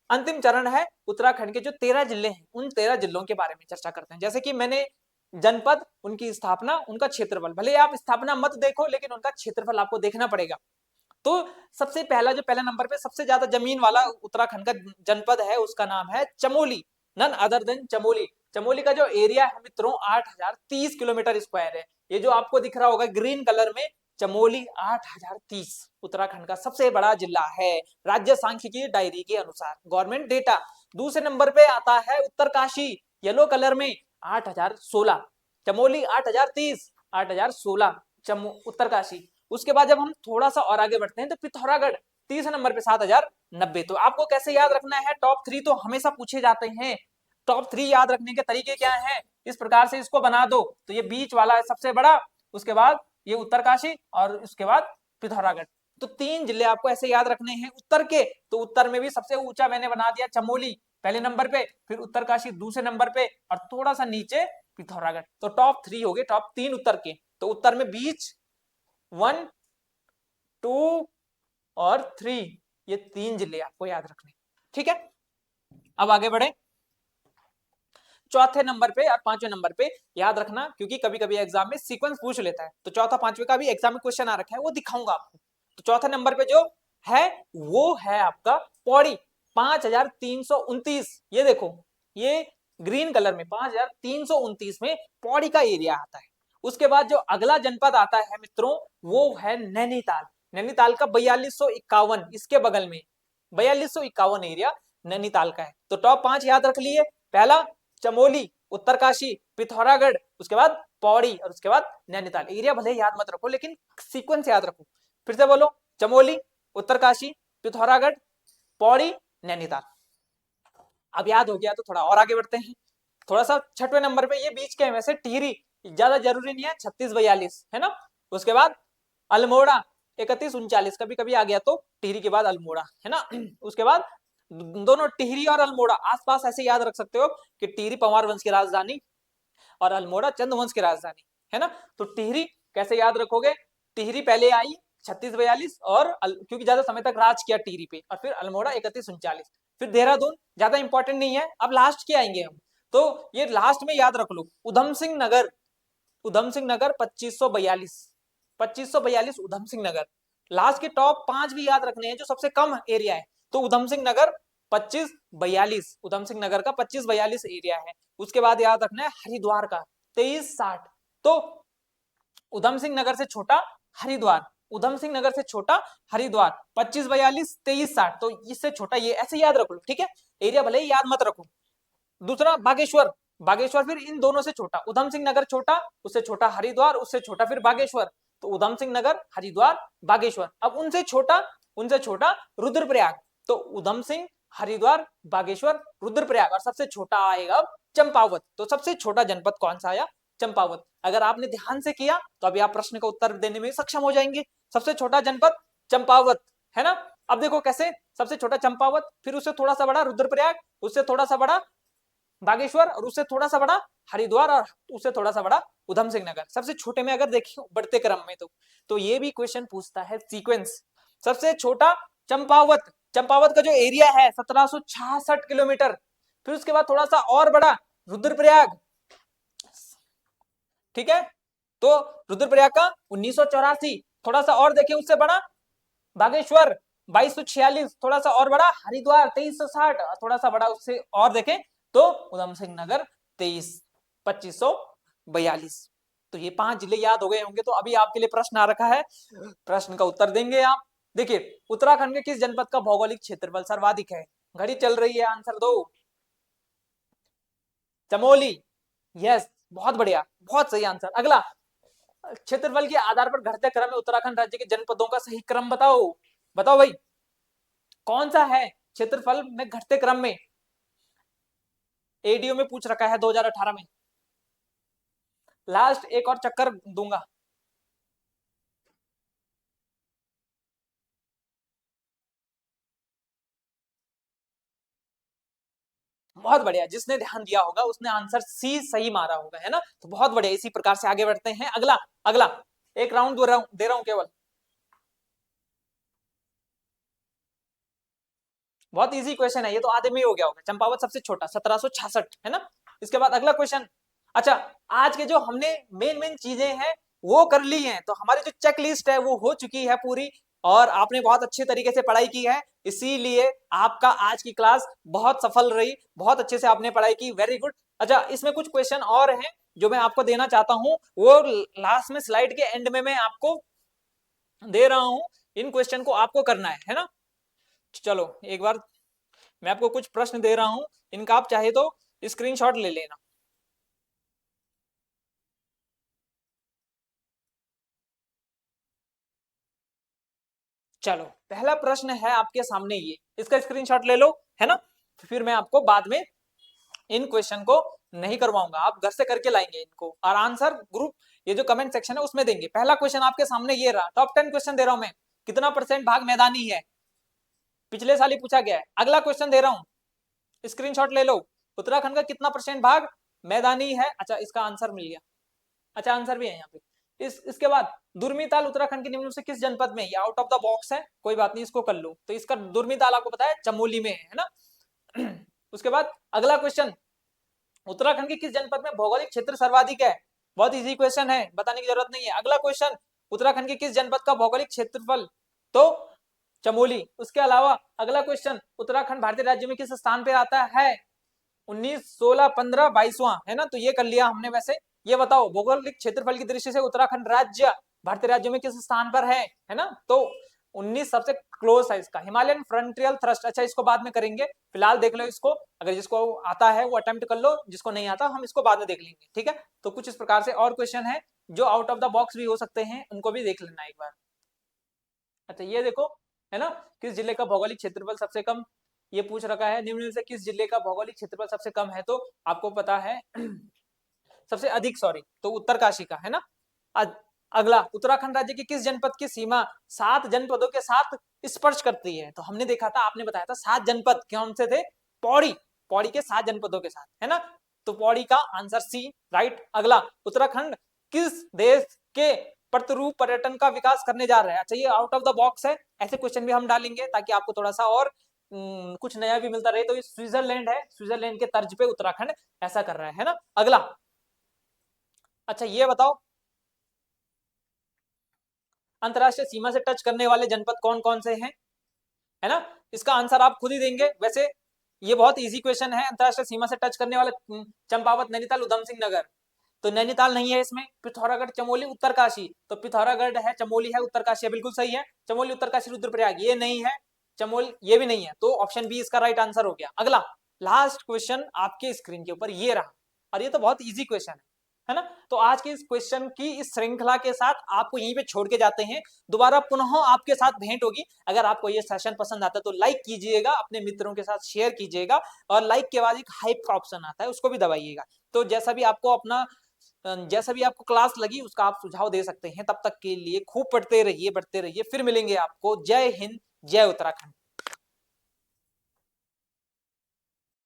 अंतिम चरण है, उत्तराखंड के जो 13 जिले हैं उन 13 जिलों के बारे में चर्चा करते हैं। जैसे कि मैंने जनपद, उनकी स्थापना, उनका क्षेत्रफल, भले आप स्थापना मत देखो लेकिन उनका क्षेत्रफल आपको देखना पड़ेगा। तो सबसे पहला, जो पहला नंबर पे सबसे ज्यादा जमीन वाला उत्तराखंड का जनपद है, उसका नाम है Chamoli, none other than Chamoli. Chamoli का जो एरिया है मित्रों 8030 किलोमीटर स्क्वायर है। ये जो आपको दिख रहा होगा ग्रीन कलर में, चमोली 8030 उत्तराखंड का सबसे बड़ा जिला है राज्य सांख्यिकी डायरी के अनुसार, गवर्नमेंट डेटा। दूसरे नंबर पे आता है उत्तरकाशी, येलो कलर में 8016, चमोली 8030, 8016 उत्तरकाशी। उसके बाद जब हम थोड़ा सा और आगे बढ़ते हैं तो पिथौरागढ़ तीसरे नंबर पे 7090। तो आपको कैसे याद रखना है, टॉप 3 तो हमेशा पूछे जाते हैं। टॉप 3 याद रखने के तरीके क्या हैं, इस प्रकार से इसको बना दो। तो ये बीच वाला है सबसे बड़ा, उसके बाद ये उत्तरकाशी, और उसके बाद पिथौरागढ़। तो 3 जिले आपको ऐसे याद रखने हैं उत्तर के। तो उत्तर में भी सबसे ऊंचा मैंने बना दिया चमोली पहले नंबर पे, फिर उत्तरकाशी दूसरे नंबर पे, और थोड़ा सा नीचे पिथौरागढ़। तो टॉप 3 हो गए, टॉप 3 उत्तर के। तो उत्तर में बीच 1, 2 और 3, ये 3 जिले आपको याद रखने। ठीक है, अब आगे बढ़े चौथे नंबर पे और पांचवें नंबर पे। याद रखना क्योंकि कभी कभी एग्जाम में सीक्वेंस पूछ लेता है, तो चौथा पांचवें का भी एग्जाम में क्वेश्चन आ रखा है, वो दिखाऊंगा आपको। तो चौथे नंबर पे जो है वो है आपका पौड़ी, 5329। ये देखो, ये ग्रीन कलर में 5329 में पौड़ी का एरिया आता है। उसके बाद जो अगला जनपद आता है मित्रों, वो है नैनीताल। नैनीताल का 4251, इसके बगल में 4251 एरिया नैनीताल का है। तो टॉप 5 याद रख लिए, पहला चमोली, उत्तरकाशी, पिथौरागढ़, उसके बाद पौड़ी, और उसके बाद नैनीताल। एरिया भले याद मत रखो लेकिन सीक्वेंस याद रखो। फिर से बोलो, चमोली, उत्तरकाशी, पिथौरागढ़, पौड़ी, नैनीताल। अब याद हो गया तो थोड़ा और आगे बढ़ते हैं। थोड़ा सा छठवें नंबर पे, ये बीच के हैं वैसे, टिहरी ज्यादा जरूरी नहीं है, 3642 है ना। उसके बाद अल्मोड़ा 3139, कभी कभी आ गया तो टिहरी के बाद अल्मोड़ा है ना। उसके बाद दोनों टिहरी और अल्मोड़ा आसपास ऐसे याद रख सकते हो कि टिहरी पंवार वंश की राजधानी और अल्मोड़ा चंद वंश की राजधानी है ना। तो टिहरी कैसे याद रखोगे, टिहरी पहले आई 3642, और क्योंकि ज्यादा समय तक राज किया टिहरी पे, और फिर अल्मोड़ा 3139, फिर देहरादून ज्यादा इंपॉर्टेंट नहीं है। अब लास्ट के आएंगे हम, तो ये लास्ट में याद रख लो, उधम सिंह नगर, उधम सिंह नगर 2542, 2542 उधम सिंह नगर। लास्ट के टॉप 5 भी याद रखने हैं जो सबसे कम एरिया है। तो उधम सिंह नगर 2542, उधम सिंह नगर का 2542 एरिया है। उसके बाद याद रखना है हरिद्वार का 2360। तो उधम सिंह नगर से छोटा हरिद्वार, उधम सिंह नगर से छोटा हरिद्वार, 2542 2360, तो इससे छोटा ये, ऐसे याद रख लो। ठीक है, एरिया भले ही याद मत रखो। दूसरा बागेश्वर, बागेश्वर फिर इन दोनों से छोटा, उधम सिंह नगर छोटा, उससे छोटा हरिद्वार, उससे छोटा फिर बागेश्वर। तो उधम सिंह नगर, हरिद्वार, बागेश्वर। अब उनसे छोटा रुद्रप्रयाग। तो उधम सिंह, हरिद्वार, बागेश्वर, रुद्रप्रयाग, और सबसे छोटा आएगा चंपावत। तो सबसे छोटा जनपद कौन सा आया, चंपावत। अगर आपने ध्यान से किया तो अभी आप प्रश्न का उत्तर देने में सक्षम हो जाएंगे। सबसे छोटा जनपद चंपावत है ना। अब देखो कैसे, सबसे छोटा चंपावत, फिर उससे थोड़ा सा बड़ा रुद्रप्रयाग, उससे थोड़ा सा बड़ा बागेश्वर, और उससे थोड़ा सा बड़ा हरिद्वार, और उससे थोड़ा सा बड़ा उधम सिंह नगर। सबसे छोटे में अगर देखिए बढ़ते क्रम में, तो ये भी क्वेश्चन पूछता है सीक्वेंस। सबसे छोटा चंपावत, चंपावत का जो एरिया है 1766 किलोमीटर। फिर उसके बाद थोड़ा सा और बड़ा रुद्रप्रयाग, ठीक है। तो रुद्रप्रयाग का 1984, थोड़ा सा और देखें उससे बड़ा बागेश्वर 2246, थोड़ा सा और बड़ा हरिद्वार 2360, थोड़ा सा बड़ा उससे और देखें तो उधम सिंह नगर 2542। तो ये 5 जिले याद हो गए होंगे। तो अभी आपके लिए प्रश्न आ रखा है, प्रश्न का उत्तर देंगे आप। देखिए उत्तराखंड के किस जनपद का भौगोलिक क्षेत्रफल सर्वाधिक है? घड़ी चल रही है, आंसर दो। चमोली। यस, बहुत बढ़िया, बहुत सही आंसर। अगला, क्षेत्रफल के आधार पर घटते क्रम में उत्तराखंड राज्य के जनपदों का सही क्रम बताओ। बताओ भाई, कौन सा है क्षेत्रफल में घटते क्रम में? एडीओ में पूछ रखा है 2018 में। लास्ट एक और चक्कर दूंगा। बहुत बढ़िया, जिसने ध्यान दिया होगा उसने आंसर सी सही मारा होगा, है ना। तो बहुत बढ़िया, इसी प्रकार से आगे बढ़ते हैं। अगला, अगला एक राउंड दे रहा हूं केवल। बहुत इजी क्वेश्चन है ये, तो आधे में ही हो गया होगा। चंपावत सबसे छोटा 1766, है ना। इसके बाद अगला क्वेश्चन। अच्छा, आज के जो हमने मेन मेन चीजें हैं वो कर ली हैं, तो हमारी जो चेक लिस्ट है वो हो चुकी है पूरी, और आपने बहुत अच्छे तरीके से पढ़ाई की है, इसीलिए आपका आज की क्लास बहुत सफल रही, बहुत अच्छे से आपने पढ़ाई की, वेरी गुड। अच्छा, इसमें कुछ क्वेश्चन और हैं जो मैं आपको देना चाहता हूं, वो लास्ट में स्लाइड के एंड में मैं आपको दे रहा हूं। इन क्वेश्चन को आपको करना है ना। चलो एक बार मैं आपको कुछ प्रश्न दे रहा हूं, इनका आप चाहे तो स्क्रीनशॉट ले लेना। चलो पहला प्रश्न है आपके सामने, ये इसका स्क्रीनशॉट ले लो, है ना। फिर मैं आपको बाद में इन क्वेश्चन को नहीं करवाऊंगा, आप घर से करके लाएंगे इनको, और आंसर ग्रुप ये जो कमेंट सेक्शन है उसमें देंगे। पहला क्वेश्चन आपके सामने ये रहा, टॉप 10 क्वेश्चन दे रहा हूं मैं। कितना % भाग मैदानी है? पिछले साल ही पूछा गया है। अगला क्वेश्चन दे रहा हूं, स्क्रीनशॉट ले लो। उत्तराखंड का कितना % भाग मैदानी है? अच्छा, इसका आंसर मिल गया। अच्छा, आंसर भी है यहाँ पे। इसके बाद, दुर्मी ताल उत्तराखंड के निम्न से किस जनपद में? ये आउट ऑफ द बॉक्स है, कोई बात नहीं, इसको कर लो। तो इसका दुर्मी ताल आपको पता है चमोली में है ना। उसके बाद अगला क्वेश्चन, उत्तराखंड के किस जनपद में भौगोलिक क्षेत्र सर्वाधिक है? बहुत इजी क्वेश्चन है, बताने की जरूरत नहीं है। अगला क्वेश्चन, उत्तराखंड के किस जनपद का भौगोलिक क्षेत्रफल? तो चमोली। उसके अलावा अगला क्वेश्चन, उत्तराखंड भारतीय राज्य में किस स्थान पे आता है? 19, 16, 15, 22वां, है ना। तो ये कर लिया हमने। वैसे ये बताओ, भौगोलिक क्षेत्रफल की दृष्टि से उत्तराखंड राज्य भारतीय राज्यों में किस स्थान पर है ना। तो 19 सबसे क्लोज है इसका। हिमालयन फ्रंटियल थ्रस्ट, अच्छा इसको बाद में करेंगे, फिलहाल देख लो इसको। अगर जिसको आता है वो अटेम्प्ट कर लो, जिसको नहीं आता हम इसको बाद में देख लेंगे, ठीक है। तो कुछ इस प्रकार से और क्वेश्चन है जो आउट ऑफ द बॉक्स भी हो सकते हैं, उनको भी देख लेना एक बार। अच्छा ये देखो, है ना, किस जिले का भौगोलिक क्षेत्रफल सबसे कम, ये पूछ रखा है। निम्न में से किस जिले का भौगोलिक क्षेत्रफल सबसे कम है? तो आपको पता है सबसे अधिक, सॉरी, तो उत्तरकाशी का, है ना। अगला, उत्तराखंड राज्य की किस जनपद की सीमा 7 जनपदों के साथ स्पर्श करती है? तो हमने देखा था, आपने बताया था 7 जनपद कौन से थे? पौड़ी, पौड़ी के 7 जनपदों के साथ, है ना। तो पौड़ी का आंसर सी, राइट। अगला, उत्तराखंड किस देश के प्रतिरूप पर्यटन का विकास करने जा रहा है? अच्छा ये आउट ऑफ द बॉक्स है, ऐसे क्वेश्चन भी हम डालेंगे ताकि आपको थोड़ा सा और कुछ नया भी मिलता रहे। तो ये स्विट्जरलैंड है, स्विट्जरलैंड के तर्ज पे उत्तराखंड ऐसा कर रहा है ना। अगला, अच्छा ये बताओ, अंतरराष्ट्रीय सीमा से टच करने वाले जनपद कौन कौन से हैं, है ना। इसका आंसर आप खुद ही देंगे। वैसे ये बहुत इजी क्वेश्चन है। अंतरराष्ट्रीय सीमा से टच करने वाले चंपावत, नैनीताल, उधम सिंह नगर। तो नैनीताल नहीं है इसमें। पिथौरागढ़, चमोली, उत्तरकाशी। तो पिथौरागढ़ है, चमोली है, उत्तरकाशी है, बिल्कुल सही है। चमोली, उत्तरकाशी, रुद्रप्रयाग ये नहीं है। चमोली ये भी नहीं है, तो ऑप्शन बी इसका राइट आंसर हो गया। अगला, लास्ट क्वेश्चन आपके स्क्रीन के ऊपर ये रहा, और ये तो बहुत इजी क्वेश्चन है ना। तो आज के इस क्वेश्चन की इस श्रृंखला के साथ आपको यहीं पे छोड़ के जाते हैं। दोबारा पुनः आपके साथ भेंट होगी। अगर आपको ये सेशन पसंद आता है तो लाइक कीजिएगा, अपने मित्रों के साथ शेयर कीजिएगा, और लाइक के बाद एक हाइप का ऑप्शन आता है, उसको भी दबाइएगा। तो जैसा भी आपको क्लास लगी उसका आप सुझाव दे सकते हैं। तब तक के लिए खूब पढ़ते रहिए, बढ़ते रहिए। फिर मिलेंगे आपको। जय हिंद, जय उत्तराखंड।